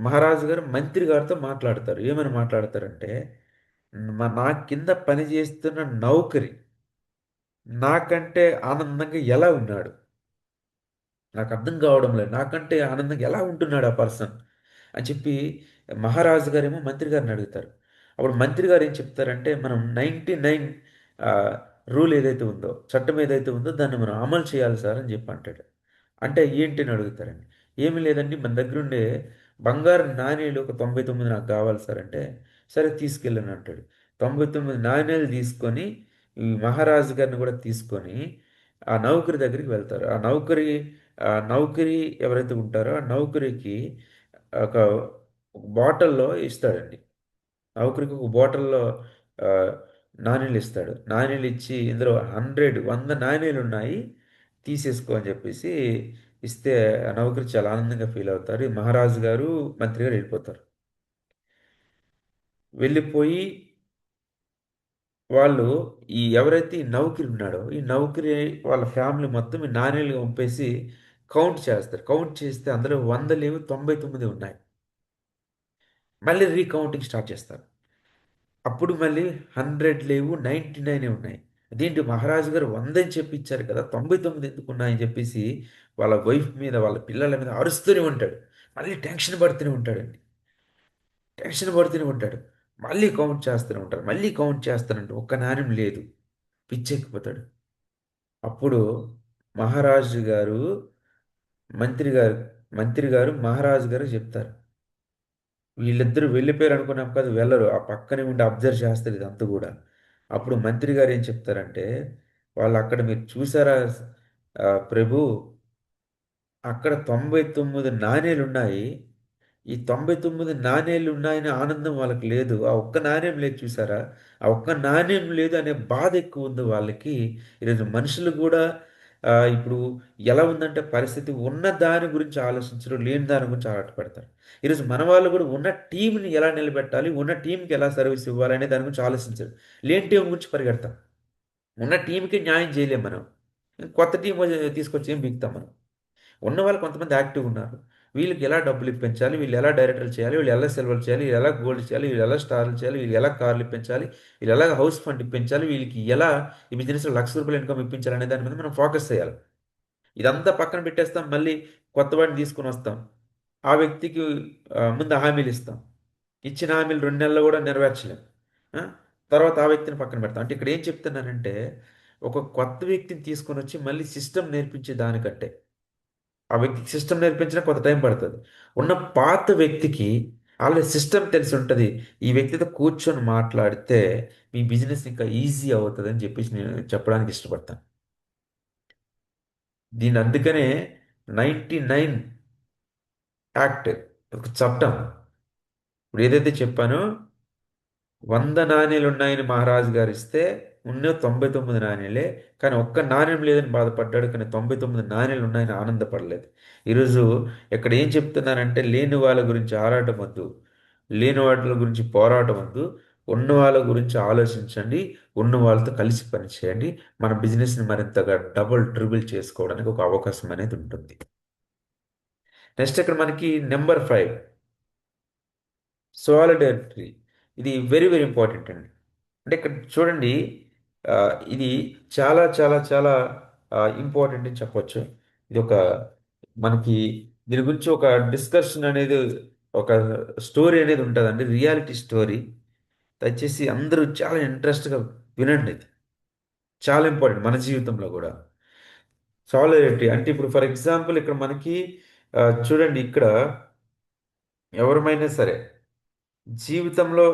మహారాజు గారు మంత్రి గారితో మాట్లాడతారు. ఏమని మాట్లాడతారంటే, నా కింద పని చేస్తున్న నౌకరి నాకంటే ఆనందంగా ఎలా ఉన్నాడు, నాకు అర్థం కావడం లేదు, నాకంటే ఆనందంగా ఎలా ఉంటున్నాడు ఆ పర్సన్ అని చెప్పి మహారాజు గారేమో మంత్రి గారిని అడుగుతారు. అప్పుడు మంత్రి గారు ఏం చెప్తారంటే, మనం 99 రూల్ ఏదైతే ఉందో, చట్టం ఏదైతే ఉందో దాన్ని మనం అమలు చేయాలి సార్ అని చెప్పి అంటాడు. అంటే ఏంటి అని అడుగుతారండి. ఏమీ లేదండి, మన దగ్గర ఉండే బంగారు నాణేలు ఒక 99 నాకు కావాలి సార్ అంటే, సరే తీసుకెళ్ళని అంటాడు. 99 నాణేలు తీసుకొని ఈ మహారాజు గారిని కూడా తీసుకొని ఆ నౌకరి దగ్గరికి వెళ్తారు. ఆ నౌకరి ఎవరైతే ఉంటారో ఆ నౌకరికి ఒక బాటిల్లో ఇస్తాడండి. నౌకరికి ఒక బాటిల్లో ఆ, నాణేలు ఇస్తాడు. నాణేలు ఇచ్చి ఇందులో 100 నాణేలు ఉన్నాయి, తీసేసుకో అని చెప్పేసి ఇస్తే ఆ నౌకరు చాలా ఆనందంగా ఫీల్ అవుతారు. ఈ మహారాజు గారు మంత్రి గారు వెళ్ళిపోతారు. వెళ్ళిపోయి వాళ్ళు ఎవరైతే ఈ నౌకరి ఉన్నాడో ఈ నౌకరి వాళ్ళ ఫ్యామిలీ మొత్తం ఈ నాణేలు పంపేసి కౌంట్ చేస్తారు. కౌంట్ చేస్తే అందులో 100 లేవు, 99 ఉన్నాయి. మళ్ళీ రీకౌంటింగ్ స్టార్ట్ చేస్తారు. అప్పుడు మళ్ళీ 100 లేవు, 99 ఉన్నాయి. అదేంటి మహారాజు గారు 100 అని చెప్పి ఇచ్చారు కదా, 99 ఎందుకు ఉన్నాయని చెప్పేసి వాళ్ళ వైఫ్ మీద వాళ్ళ పిల్లల మీద అరుస్తూనే ఉంటాడు. మళ్ళీ టెన్షన్ పడుతూనే ఉంటాడండి. టెన్షన్ పడుతూనే ఉంటాడు. మళ్ళీ కౌంట్ చేస్తూనే ఉంటారు. మళ్ళీ కౌంట్ చేస్తానంటే ఒక్క నాణ్యం లేదు. పిచ్చెక్కిపోతాడు. అప్పుడు మహారాజు గారు మంత్రి గారు మంత్రి గారు మహారాజు గారు చెప్తారు, వీళ్ళిద్దరూ వెళ్ళిపోయారు అనుకున్నాం కాదు, వెళ్ళరు. ఆ పక్కనే ఉండి అబ్జర్వ్ చేస్తారు ఇదంతా కూడా. అప్పుడు మంత్రి గారు ఏం చెప్తారంటే, వాళ్ళు అక్కడ మీరు చూసారా ప్రభు, అక్కడ 99 నాణేలు ఉన్నాయి. ఈ 99 నాణేలు ఉన్నాయనే ఆనందం వాళ్ళకి లేదు. ఆ ఒక్క నాణ్యం లేదు చూసారా? ఆ ఒక్క నాణ్యం లేదు అనే బాధ ఎక్కువ ఉంది వాళ్ళకి. ఈరోజు మనుషులు కూడా ఇప్పుడు ఎలా ఉందంటే పరిస్థితి, ఉన్న దాని గురించి ఆలోచించరు, లేని దాని గురించి ఆరాటపడతారు. ఈరోజు మన వాళ్ళు కూడా ఉన్న టీంని ఎలా నిలబెట్టాలి, ఉన్న టీంకి ఎలా సర్వీస్ ఇవ్వాలి అనే దాని గురించి ఆలోచించరు. లేని టీం గురించి పరిగెడతాం. ఉన్న టీంకి న్యాయం చేయలేం మనం. కొత్త టీం తీసుకొచ్చి ఏం బిగుతాం మనం. ఉన్న వాళ్ళు కొంతమంది యాక్టివ్ ఉన్నారు. వీళ్ళకి ఎలా డబ్బులు ఇప్పించాలి, వీళ్ళు ఎలా డైరెక్టర్లు చేయాలి, వీళ్ళు ఎలా సిల్వర్లు చేయాలి, వీళ్ళు ఎలా గోల్డ్ చేయాలి, వీళ్ళు ఎలా స్టార్లు చేయాలి, వీళ్ళు ఎలా కార్లు ఇప్పించాలి, వీళ్ళు ఎలా హౌస్ ఫండ్ ఇప్పించాలి, వీళ్ళకి ఎలా ఈ బిజినెస్లో ₹1,00,000 ఇన్కమ్ ఇప్పించాలి అనే దాని మీద మనం ఫోకస్ చేయాలి. ఇదంతా పక్కన పెట్టేస్తాం. మళ్ళీ కొత్త వాడిని తీసుకొని వస్తాం. ఆ వ్యక్తికి ముందు హామీలు ఇస్తాం. ఇచ్చిన హామీలు 2 నెలల్లో కూడా నెరవేర్చలేం. ఆ? తర్వాత ఆ వ్యక్తిని పక్కన పెడతాం. అంటే ఇక్కడ ఏం చెప్తున్నానంటే, ఒక కొత్త వ్యక్తిని తీసుకొని వచ్చి మళ్ళీ సిస్టమ్ నేర్పించే దానికంటే ఆ వ్యక్తికి సిస్టమ్ నేర్పించడం కొంత టైం పడుతుంది. ఉన్న పాత వ్యక్తికి ఆల్రెడీ సిస్టమ్ తెలిసి ఉంటుంది. ఈ వ్యక్తితో కూర్చొని మాట్లాడితే మీ బిజినెస్ ఇంకా ఈజీ అవుతుంది అని చెప్పేసి నేను చెప్పడానికి ఇష్టపడతాను. దీని అందుకనే 99 యాక్ట్, ఒక చట్టం. ఇప్పుడు ఏదైతే చెప్పానో 100 నాణేలు ఉన్నాయని మహారాజు గారు ఇస్తే ఉన్న 99 నాణేలే. కానీ ఒక్క నాణ్యం లేదని బాధపడ్డాడు. కానీ 99 నాణేలు ఉన్నాయని ఆనందపడలేదు. ఈరోజు ఇక్కడ ఏం చెప్తున్నానంటే, లేని వాళ్ళ గురించి ఆరాటం వద్దు, లేని వాటి గురించి పోరాటం వద్దు, ఉన్న వాళ్ళ గురించి ఆలోచించండి, ఉన్న వాళ్ళతో కలిసి పనిచేయండి. మన బిజినెస్ని మరింతగా డబుల్ ట్రిబుల్ చేసుకోవడానికి ఒక అవకాశం అనేది ఉంటుంది. నెక్స్ట్ ఇక్కడ మనకి నెంబర్ 5, సాలిడారిటీ. ఇది వెరీ వెరీ ఇంపార్టెంట్ అండి. అంటే ఇక్కడ చూడండి, ఆ, ఇది చాలా చాలా చాలా ఇంపార్టెంట్ అని చెప్పొచ్చు. ఇది ఒక మనకి దీని గురించి ఒక డిస్కషన్ అనేది, ఒక స్టోరీ అనేది ఉంటుందండి, రియాలిటీ స్టోరీ. దయచేసి అందరూ చాలా ఇంట్రెస్ట్గా వినండి. ఇది చాలా ఇంపార్టెంట్ మన జీవితంలో కూడా. సాలిడారిటీ అంటే ఇప్పుడు ఫర్ ఎగ్జాంపుల్ ఇక్కడ మనకి చూడండి, ఇక్కడ ఎవరమైనా సరే జీవితంలో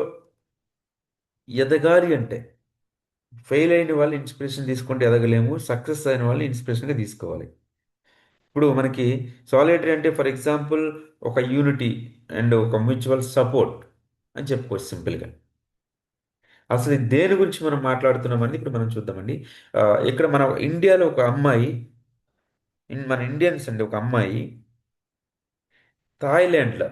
ఎదగాలి అంటే ఫెయిల్ అయిన వాళ్ళు ఇన్స్పిరేషన్ తీసుకుంటే ఎదగలేము, సక్సెస్ అయిన వాళ్ళు ఇన్స్పిరేషన్గా తీసుకోవాలి. ఇప్పుడు మనకి సాలిటరీ అంటే ఫర్ ఎగ్జాంపుల్ ఒక యూనిటీ అండ్ ఒక మ్యూచువల్ సపోర్ట్ అని చెప్పుకోవచ్చు సింపుల్గా. అసలు ఇది దేని గురించి మనం మాట్లాడుతున్నామని ఇప్పుడు మనం చూద్దామండి. ఆ, ఇక్కడ మన ఇండియాలో ఒక అమ్మాయి, మన ఇండియన్స్ అండి, ఒక అమ్మాయి థాయిలాండ్లో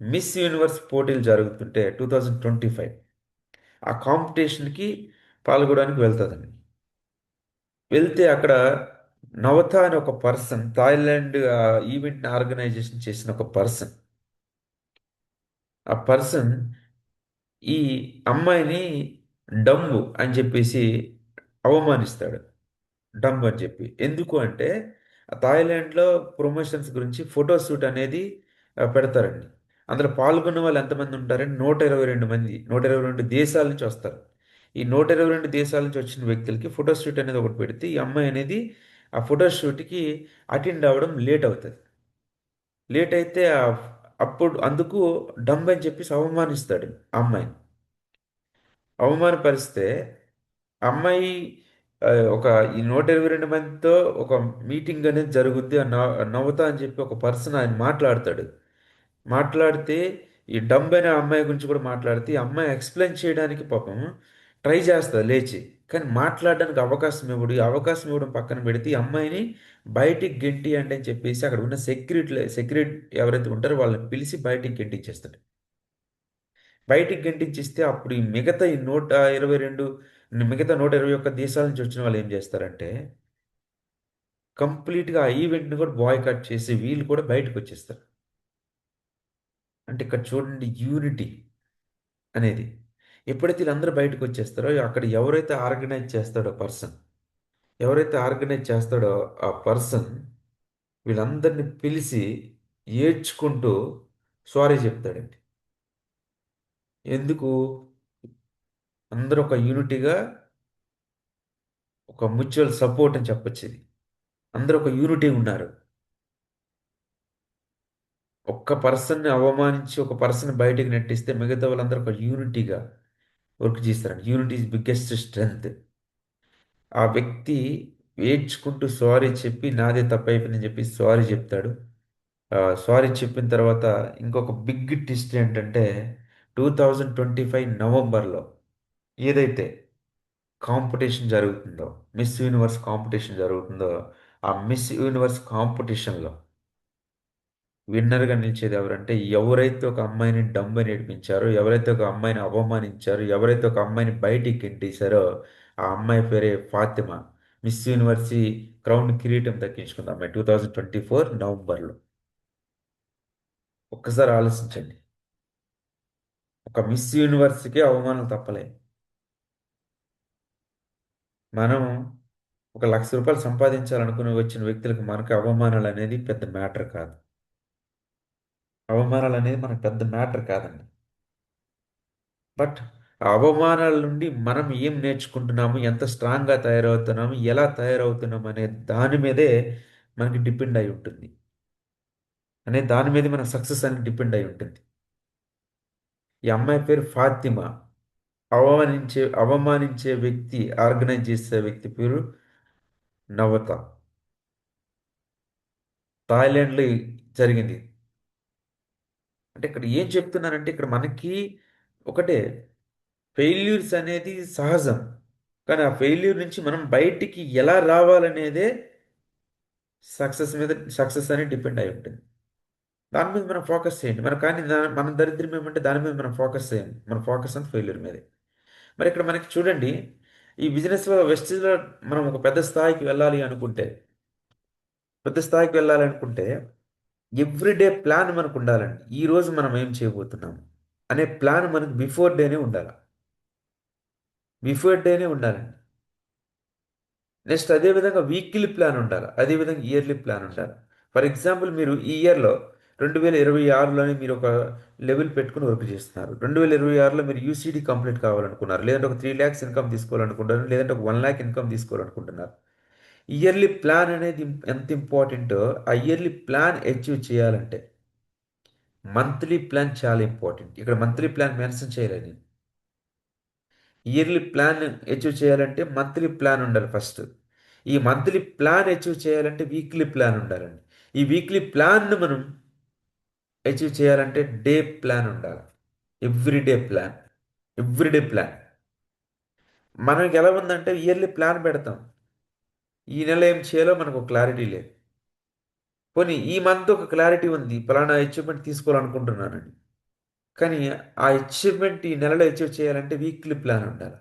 మిస్ యూనివర్స్ పోటీలు జరుగుతుంటే 2025 ఆ కాంపిటీషన్కి పాల్గొనడానికి వెళ్తుందండి. వెళ్తే అక్కడ నవత అనే ఒక పర్సన్, థాయిలాండ్ ఈవెంట్ని ఆర్గనైజేషన్ చేసిన ఒక పర్సన్, ఆ పర్సన్ ఈ అమ్మాయిని డంబు అని చెప్పేసి అవమానిస్తాడు. డంబ్ అని చెప్పి. ఎందుకు అంటే థాయిలాండ్లో ప్రమోషన్స్ గురించి ఫోటో షూట్ అనేది పెడతారండి. అందులో పాల్గొన్న వాళ్ళు ఎంతమంది ఉంటారంటే 122 మంది, 122 దేశాల నుంచి వస్తారు. ఈ 122 దేశాల నుంచి వచ్చిన వ్యక్తులకి ఫోటో షూట్ అనేది ఒకటి పెడితే ఈ అమ్మాయి అనేది ఆ ఫోటో షూట్కి అటెండ్ అవ్వడం లేట్ అవుతుంది. లేట్ అయితే అప్పుడు అందుకు డంబ్ అని చెప్పేసి అవమానిస్తాడు ఆ అమ్మాయిని. అవమానపరిస్తే అమ్మాయి ఒక ఈ 122 మందితో ఒక మీటింగ్ అనేది జరుగుద్ది. నవత అని చెప్పి ఒక పర్సన్ ఆయన మాట్లాడతాడు. మాట్లాడితే ఈ డంబ్ అనే అమ్మాయి గురించి కూడా మాట్లాడితే ఈ అమ్మాయి ఎక్స్ప్లెయిన్ చేయడానికి పాపం ట్రై చేస్తుంది లేచి. కానీ మాట్లాడడానికి అవకాశం ఇవ్వడు. ఈ అవకాశం ఇవ్వడం పక్కన పెడితే ఈ అమ్మాయిని బయటికి గెంటి అంటే అని చెప్పేసి అక్కడ ఉన్న సెక్యూరిటీ ఎవరైతే ఉంటారో వాళ్ళని పిలిచి బయటికి గెంటించేస్తాడు. బయటికి గెంటించిస్తే అప్పుడు ఈ మిగతా ఈ 122 మిగతా 121 దేశాల నుంచి వచ్చిన వాళ్ళు ఏం చేస్తారంటే కంప్లీట్గా ఆ ఈవెంట్ని కూడా బాయ్కాట్ చేసి వీళ్ళు కూడా బయటకు వచ్చేస్తారు. అంటే ఇక్కడ చూడండి యూనిటీ అనేది. ఎప్పుడైతే వీళ్ళందరూ బయటకు వచ్చేస్తారో అక్కడ ఎవరైతే ఆర్గనైజ్ చేస్తాడో పర్సన్, ఎవరైతే ఆర్గనైజ్ చేస్తాడో ఆ పర్సన్ వీళ్ళందరినీ పిలిచి ఏడ్చుకుంటూ సారీ చెప్తాడండి. ఎందుకు? అందరూ ఒక యూనిటీగా ఒక మ్యూచువల్ సపోర్ట్ అని చెప్పొచ్చు ఇది. అందరూ ఒక యూనిటీ ఉన్నారు. ఒక్క పర్సన్‌ని అవమానించి ఒక పర్సన్ బయటికి నెట్టిస్తే మిగతా వాళ్ళందరూ ఒక యూనిటీగా వర్క్ చేస్తారండి. Unity is biggest strength. ఆ వ్యక్తి ఏడ్చుకుంటూ సారీ చెప్పి నాదే తప్పైపోయిందని చెప్పి సారీ చెప్తాడు. సారీ చెప్పిన తర్వాత ఇంకొక బిగ్ ట్విస్ట్ ఏంటంటే 2025 నవంబర్‌లో ఏదైతే కాంపిటీషన్ జరుగుతుందో, మిస్ యూనివర్స్ కాంపిటీషన్ జరుగుతుందో, ఆ మిస్ యూనివర్స్ కాంపిటీషన్‌లో విన్నర్గా నిలిచేది ఎవరంటే ఎవరైతే ఒక అమ్మాయిని డంబని నేర్పించారో, ఎవరైతే ఒక అమ్మాయిని అవమానించారో, ఎవరైతే ఒక అమ్మాయిని బయటికి గెంటేశారో ఆ అమ్మాయి పేరే ఫాతిమా. మిస్ యూనివర్సి క్రౌన్ కిరీటం దక్కించుకుంది అమ్మాయి 2024 నవంబర్లో. ఒక్కసారి ఆలోచించండి. ఒక మిస్ యూనివర్స్‌కే అవమానాలు తప్పలే. మనం ఒక ₹1,00,000 సంపాదించాలనుకుని వచ్చిన వ్యక్తులకు మనకు అవమానాలు అనేది పెద్ద మ్యాటర్ కాదు. అవమానాలు అనేది మనకు పెద్ద మ్యాటర్ కాదండి. బట్ ఆ అవమానాల నుండి మనం ఏం నేర్చుకుంటున్నాము, ఎంత స్ట్రాంగ్గా తయారవుతున్నాము, ఎలా తయారవుతున్నాం అనే దాని మీదే మనకి డిపెండ్ అయి ఉంటుంది. దాని మీద మన సక్సెస్ అనేది డిపెండ్ అయి ఉంటుంది. ఈ అమ్మాయి పేరు ఫాతిమా. అవమానించే వ్యక్తి, ఆర్గనైజ్ చేసే వ్యక్తి పేరు నవత. థాయిలాండ్లో జరిగింది. అంటే ఇక్కడ ఏం చెప్తున్నానంటే ఇక్కడ మనకి ఒకటే ఫెయిల్యూర్స్ అనేది సహజం. కానీ ఆ ఫెయిల్యూర్ నుంచి మనం బయటికి ఎలా రావాలనేదే సక్సెస్ అనేది డిపెండ్ అయి ఉంటుంది. దాని మీద మనం ఫోకస్ చేయండి. కానీ మన దరిద్రం ఏమంటే దాని మీద మనం ఫోకస్ చేయండి. మన ఫోకస్ అంతా ఫెయిల్యూర్ మీదే. మరి ఇక్కడ మనకి చూడండి ఈ బిజినెస్లో వెస్టేజ్లో మనం ఒక పెద్ద స్థాయికి వెళ్ళాలి అనుకుంటే, పెద్ద స్థాయికి వెళ్ళాలనుకుంటే ఎవ్రీడే ప్లాన్ మనకు ఉండాలండి. ఈ రోజు మనం ఏం చేయబోతున్నాం అనే ప్లాన్ మనకు బిఫోర్ డేనే ఉండాలి. బిఫోర్ డేనే ఉండాలండి. నెక్స్ట్ అదేవిధంగా వీక్లీ ప్లాన్ ఉండాలి. అదేవిధంగా ఇయర్లీ ప్లాన్ ఉండాలి. ఫర్ ఎగ్జాంపుల్ మీరు ఈ ఇయర్లో 2026లోనే మీరు ఒక లెవెల్ పెట్టుకుని వర్క్ చేస్తున్నారు. 2026లో మీరు యూసీడీ కంప్లీట్ కావాలనుకున్నారు. లేదంటే ఒక 3 lakhs ఇన్కమ్ తీసుకోవాలనుకుంటున్నారు. లేదంటే ఒక 1 lakh ఇన్కమ్ తీసుకోవాలనుకుంటున్నారు. ఇయర్లీ ప్లాన్ అనేది ఎంత ఇంపార్టెంటో ఆ ఇయర్లీ ప్లాన్ అచీవ్ చేయాలంటే మంత్లీ ప్లాన్ చాలా ఇంపార్టెంట్. ఇక్కడ మంత్లీ ప్లాన్ మెన్షన్ చేయలేదు నేను. ఇయర్లీ ప్లాన్ అచీవ్ చేయాలంటే మంత్లీ ప్లాన్ ఉండాలి ఫస్ట్. ఈ మంత్లీ ప్లాన్ అచీవ్ చేయాలంటే వీక్లీ ప్లాన్ ఉండాలండి. ఈ వీక్లీ ప్లాన్ను మనం అచీవ్ చేయాలంటే డే ప్లాన్ ఉండాలి. Everyday plan. Everyday plan. మనకి ఎలా ఉందంటే ఇయర్లీ ప్లాన్ పెడతాం. ఈ నెల ఏం చేయాలో మనకు క్లారిటీ లేదు. పోనీ ఈ మంత్ ఒక క్లారిటీ ఉంది, పలానా అచీవ్మెంట్ తీసుకోవాలనుకుంటున్నానండి. కానీ ఆ అచీవ్మెంట్ ఈ నెలలో అచీవ్ చేయాలంటే వీక్లీ ప్లాన్ ఉండాలి.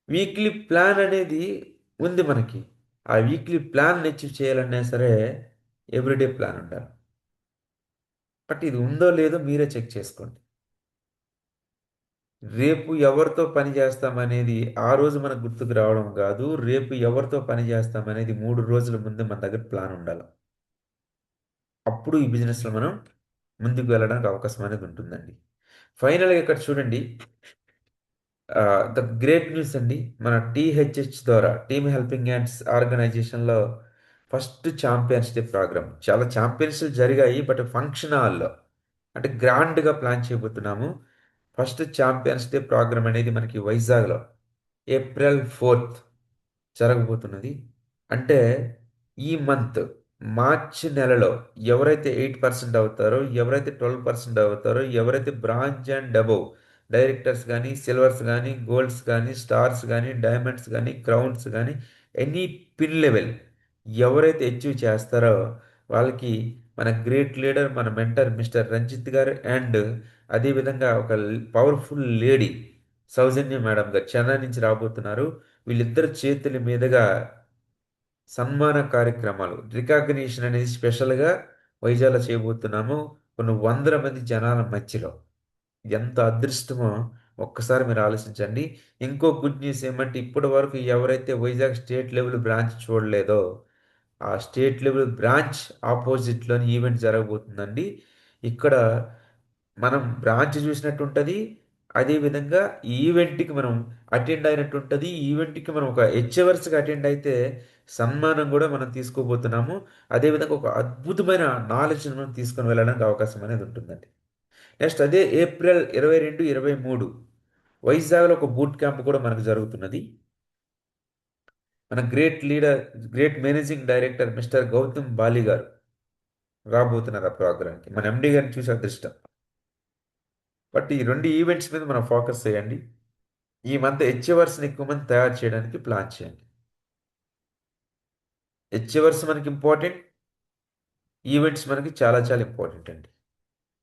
వీక్లీ ప్లాన్ అనేది ఉంది మనకి. ఆ వీక్లీ ప్లాన్ అచీవ్ చేయాలన్నా సరే ఎవ్రీడే ప్లాన్ ఉండాలి. బట్ ఇది ఉందో లేదో మీరే చెక్ చేసుకోండి. రేపు ఎవరితో పని చేస్తామనేది ఆ రోజు మనకు గుర్తుకు రావడం కాదు. రేపు ఎవరితో పని చేస్తామనేది 3 రోజుల ముందే మన దగ్గర ప్లాన్ ఉండాలి. అప్పుడు ఈ బిజినెస్లో మనం ముందుకు వెళ్ళడానికి అవకాశం అనేది ఉంటుందండి. ఫైనల్గా ఇక్కడ చూడండి, ద గ్రేట్ న్యూస్ అండి. మన టీహెచ్హెచ్ ద్వారా టీమ్ హెల్పింగ్ హ్యాండ్స్ ఆర్గనైజేషన్లో ఫస్ట్ ఛాంపియన్స్ డే ప్రోగ్రామ్, చాలా ఛాంపియన్స్లు జరిగాయి బట్ ఫంక్షన్ హాల్లో అంటే గ్రాండ్గా ప్లాన్ చేయబోతున్నాము. ఫస్ట్ ఛాంపియన్స్ డే ప్రోగ్రామ్ అనేది మనకి వైజాగ్లో April 4th జరగబోతున్నది. అంటే ఈ మంత్ మార్చి నెలలో ఎవరైతే 8% అవుతారో, ఎవరైతే 12% అవుతారో, ఎవరైతే బ్రాంజ్ అండ్ అబోవ్ డైరెక్టర్స్ కానీ, సిల్వర్స్ కానీ, గోల్డ్స్ కానీ, స్టార్స్ కానీ, డైమండ్స్ కానీ, క్రౌన్స్ కానీ, ఎనీ పిన్ లెవెల్ ఎవరైతే అచీవ్ చేస్తారో వాళ్ళకి మన గ్రేట్ లీడర్, మన మెంటర్ మిస్టర్ రంజిత్ గారు అండ్ అదేవిధంగా ఒక పవర్ఫుల్ లేడీ సౌజన్య మేడం గారు చెన్నై నుంచి రాబోతున్నారు. వీళ్ళిద్దరు చేతుల మీదుగా సన్మాన కార్యక్రమాలు, రికగ్నిషన్ అనేది స్పెషల్గా వైజాగ్లో చేయబోతున్నాము. కొన్ని వందల మంది జనాల మధ్యలో. ఎంత అదృష్టమో ఒక్కసారి మీరు ఆలోచించండి. ఇంకో గుడ్ న్యూస్ ఏమంటే ఇప్పటి వరకు ఎవరైతే వైజాగ్ స్టేట్ లెవెల్ బ్రాంచ్ చూడలేదో ఆ స్టేట్ లెవెల్ బ్రాంచ్ ఆపోజిట్లోని ఈవెంట్ జరగబోతుందండి. ఇక్కడ మనం బ్రాంచ్ చూసినట్టు ఉంటుంది. అదేవిధంగా ఈ ఈవెంట్కి మనం అటెండ్ అయినట్టు ఉంటుంది. ఈ ఈవెంట్కి మనం ఒక హెచ్ఎవర్స్గా అటెండ్ అయితే సన్మానం కూడా మనం తీసుకోబోతున్నాము. అదేవిధంగా ఒక అద్భుతమైన నాలెడ్జ్ని మనం తీసుకొని వెళ్ళడానికి అవకాశం అనేది ఉంటుందండి. నెక్స్ట్ అదే April 22, 23 వైజాగ్లో ఒక బూట్ క్యాంప్ కూడా మనకు జరుగుతున్నది. మన great leader, great managing director mister Gautam Bali గారు రాబోతున్నారు ఆ ప్రోగ్రామ్కి. మన ఎండి గారిని చూసి అదృష్టం. బట్ ఈ రెండు ఈవెంట్స్ మీద మనం ఫోకస్ చేయండి. ఈ మంత్ హెచ్ఎవర్స్ని ఎక్కువ మంది తయారు చేయడానికి ప్లాన్ చేయండి. హెచ్ఎవర్స్ మనకి ఇంపార్టెంట్, ఈవెంట్స్ మనకి చాలా చాలా ఇంపార్టెంట్ అండి.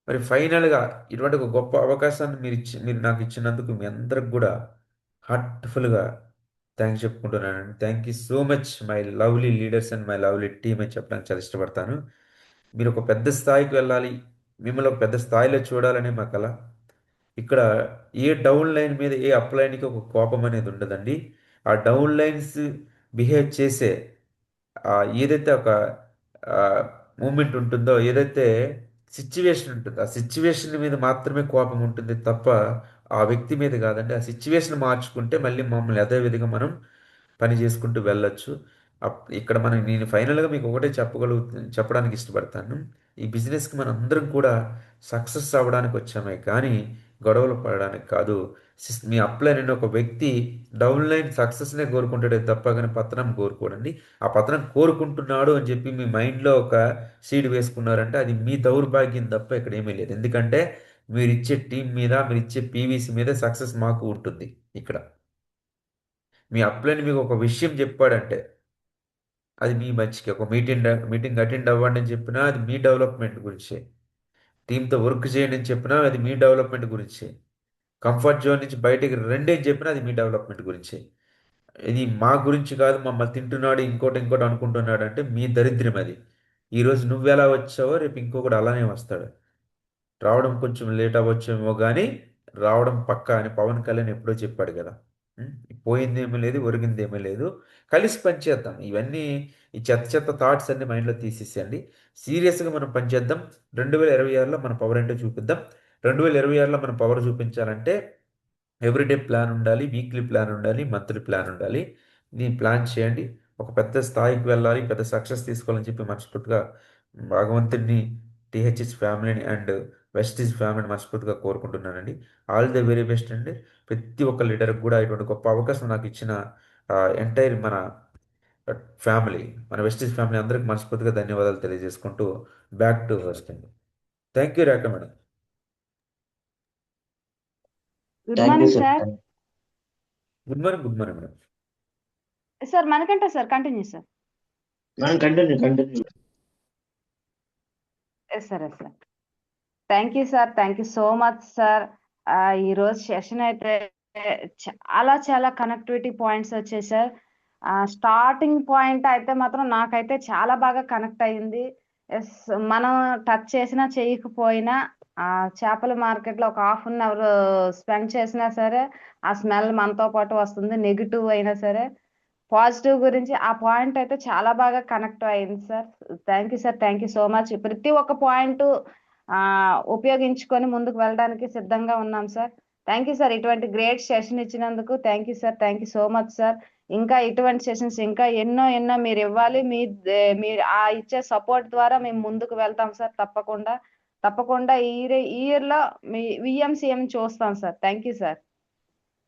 మరి ఫైనల్గా ఇటువంటి ఒక గొప్ప అవకాశాన్ని మీరు నాకు ఇచ్చినందుకు మీ అందరికి కూడా హార్ట్ఫుల్గా థ్యాంక్స్ చెప్పుకుంటున్నానండి. Thank you so much my lovely leaders and my lovely team అని చెప్పడానికి చాలా ఇష్టపడతాను. మీరు ఒక పెద్ద స్థాయికి వెళ్ళాలి, మిమ్మల్ని ఒక పెద్ద స్థాయిలో చూడాలని మా కల. ఇక్కడ ఏ డౌన్ లైన్ మీద ఏ అప్ లైన్కి ఒక కోపం అనేది ఉండదండి. ఆ డౌన్ లైన్స్ బిహేవ్ చేసే ఏదైతే ఒక మూమెంట్ ఉంటుందో, ఏదైతే సిచ్యువేషన్ ఉంటుందో ఆ సిచ్యువేషన్ మీద మాత్రమే కోపం ఉంటుంది తప్ప ఆ వ్యక్తి మీద కాదండి. ఆ సిచ్యువేషన్ మార్చుకుంటే మళ్ళీ మమ్మల్ని అదే విధంగా మనం పని చేసుకుంటూ వెళ్ళొచ్చు. ఇక్కడ నేను ఫైనల్గా మీకు ఒకటే చెప్పడానికి ఇష్టపడతాను. ఈ బిజినెస్కి మనం అందరం కూడా సక్సెస్ అవ్వడానికి వచ్చామే కానీ గొడవలు పడడానికి కాదు. మీ అప్లైన్ అనే ఒక వ్యక్తి డౌన్ లైన్ సక్సెస్నే కోరుకుంటాడే తప్ప కానీ పతనం కోరుకోడండి. ఆ పతనం కోరుకుంటున్నాడు అని చెప్పి మీ మైండ్లో ఒక సీడ్ వేసుకున్నారంటే అది మీ దౌర్భాగ్యం తప్ప ఇక్కడ ఏమీ లేదు. ఎందుకంటే మీరు ఇచ్చే టీం మీద, మీరు ఇచ్చే పీవీసీ మీద సక్సెస్ మాకు ఉంటుంది. ఇక్కడ మీ అప్లైన్ మీకు ఒక విషయం చెప్పాడంటే అది మీ మంచికి. ఒక మీటింగ్ అటెండ్ అవ్వండి అని చెప్పినా అది మీ డెవలప్మెంట్ గురించే. టీంతో వర్క్ చేయండి అని చెప్పినా అది మీ డెవలప్మెంట్ గురించే. కంఫర్ట్ జోన్ నుంచి బయటికి రండి అని చెప్పినా అది మీ డెవలప్మెంట్ గురించే. ఇది మా గురించి కాదు, మమ్మల్ని తింటున్నాడు ఇంకోటి ఇంకోటి అనుకుంటున్నాడు అంటే మీ దరిద్రం అది. ఈరోజు నువ్వెలా వచ్చావో రేపు ఇంకొకటి అలానే వస్తాడు. రావడం కొంచెం లేట్ అవ్వచ్చేమో కానీ రావడం పక్కా అని పవన్ కళ్యాణ్ ఎప్పుడో చెప్పాడు కదా. ఉం? పోయిందేమీ లేదు, ఒరిగిందేమీ లేదు. కలిసి పనిచేద్దాం. ఇవన్నీ ఈ చెత్త చెత్త థాట్స్ అన్ని మైండ్లో తీసేసేయండి. సీరియస్గా మనం పనిచేద్దాం. 2026లో మన పవర్ ఏంటో చూపిద్దాం. 2026లో మన పవర్ చూపించాలంటే ఎవ్రీడే ప్లాన్ ఉండాలి, వీక్లీ ప్లాన్ ఉండాలి, మంత్లీ ప్లాన్ ఉండాలి. దీన్ని ప్లాన్ చేయండి. ఒక పెద్ద స్థాయికి వెళ్ళాలి, పెద్ద సక్సెస్ తీసుకోవాలని చెప్పి మనస్ఫూర్తిగా భగవంతుడిని, టీహెచ్ఎస్ ఫ్యామిలీని అండ్ వెస్టీజ్ ఫ్యామిలీని మనస్ఫూర్తిగా కోరుకుంటున్నానండి. ఆల్ ది వెరీ బెస్ట్ అండి. ప్రతి ఒక్క లీడర్కి కూడా ఇటువంటి గొప్ప అవకాశం నాకు ఇచ్చిన ఎంటైర్ మన ఫ్యామిలీ, మన వెస్టీస్ ఫ్యామిలీ అందరికి మనస్ఫూర్తిగా ధన్యవాదాలు తెలియజేసుకుంటూ బ్యాక్ టు హోస్ట్ అండి. Thank you Rekha madam. Good thank you morning sir. Sir. Good morning, good morning madam. Sir మనకంటే సార్ కంటిన్యూ సార్. మనం continue. Yes sir, yes sir. Thank you sir, thank you so much sir. ఈరోజు session అయితే చాలా చాలా connectivity points వచ్చాయి sir. Starting point అయితే మాత్రం నాకైతే చాలా బాగా కనెక్ట్ అయ్యింది. ఎస్, మనం టచ్ చేసినా చేయకపోయినా చేపల మార్కెట్లో ఒక హాఫ్ అన్ అవర్ స్పెండ్ చేసినా సరే ఆ స్మెల్ మనతో పాటు వస్తుంది. నెగిటివ్ అయినా సరే పాజిటివ్ గురించి ఆ పాయింట్ అయితే చాలా బాగా కనెక్ట్ అయింది sir. Thank you sir, thank you so much. ప్రతి ఒక్క పాయింట్ ఉపయోగించుకొని ముందుకు వెళ్ళడానికి సిద్ధంగా ఉన్నాం సార్. థ్యాంక్ యూ సార్, ఇటువంటి గ్రేట్ సెషన్ ఇచ్చినందుకు. Thank you sir, thank you so much sir. ఇంకా ఇటువంటి సెషన్స్ ఇంకా ఎన్నో ఎన్నో మీరు ఇవ్వాలి. మీరు ఇచ్చే సపోర్ట్ ద్వారా మేము ముందుకు వెళ్తాం సార్. తప్పకుండా తప్పకుండా ఈ ఇయర్ లో మీ విఎంసీఎం చూస్తాం sir. Thank you sir.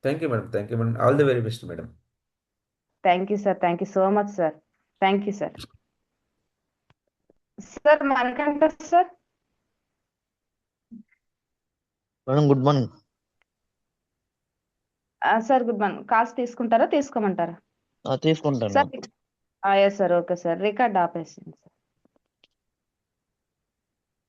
Thank you madam, thank you madam. All the very best madam. Thank you sir, thank you so much sir. Thank you sir. Sir మనకంటే sir. Madam good morning. Sir good morning. Calls తీసుకుంటారా తీసుకోమంటారా? తీసుకుంటాను. Sir yes sir, okay sir. Record ఆపేసింది sir.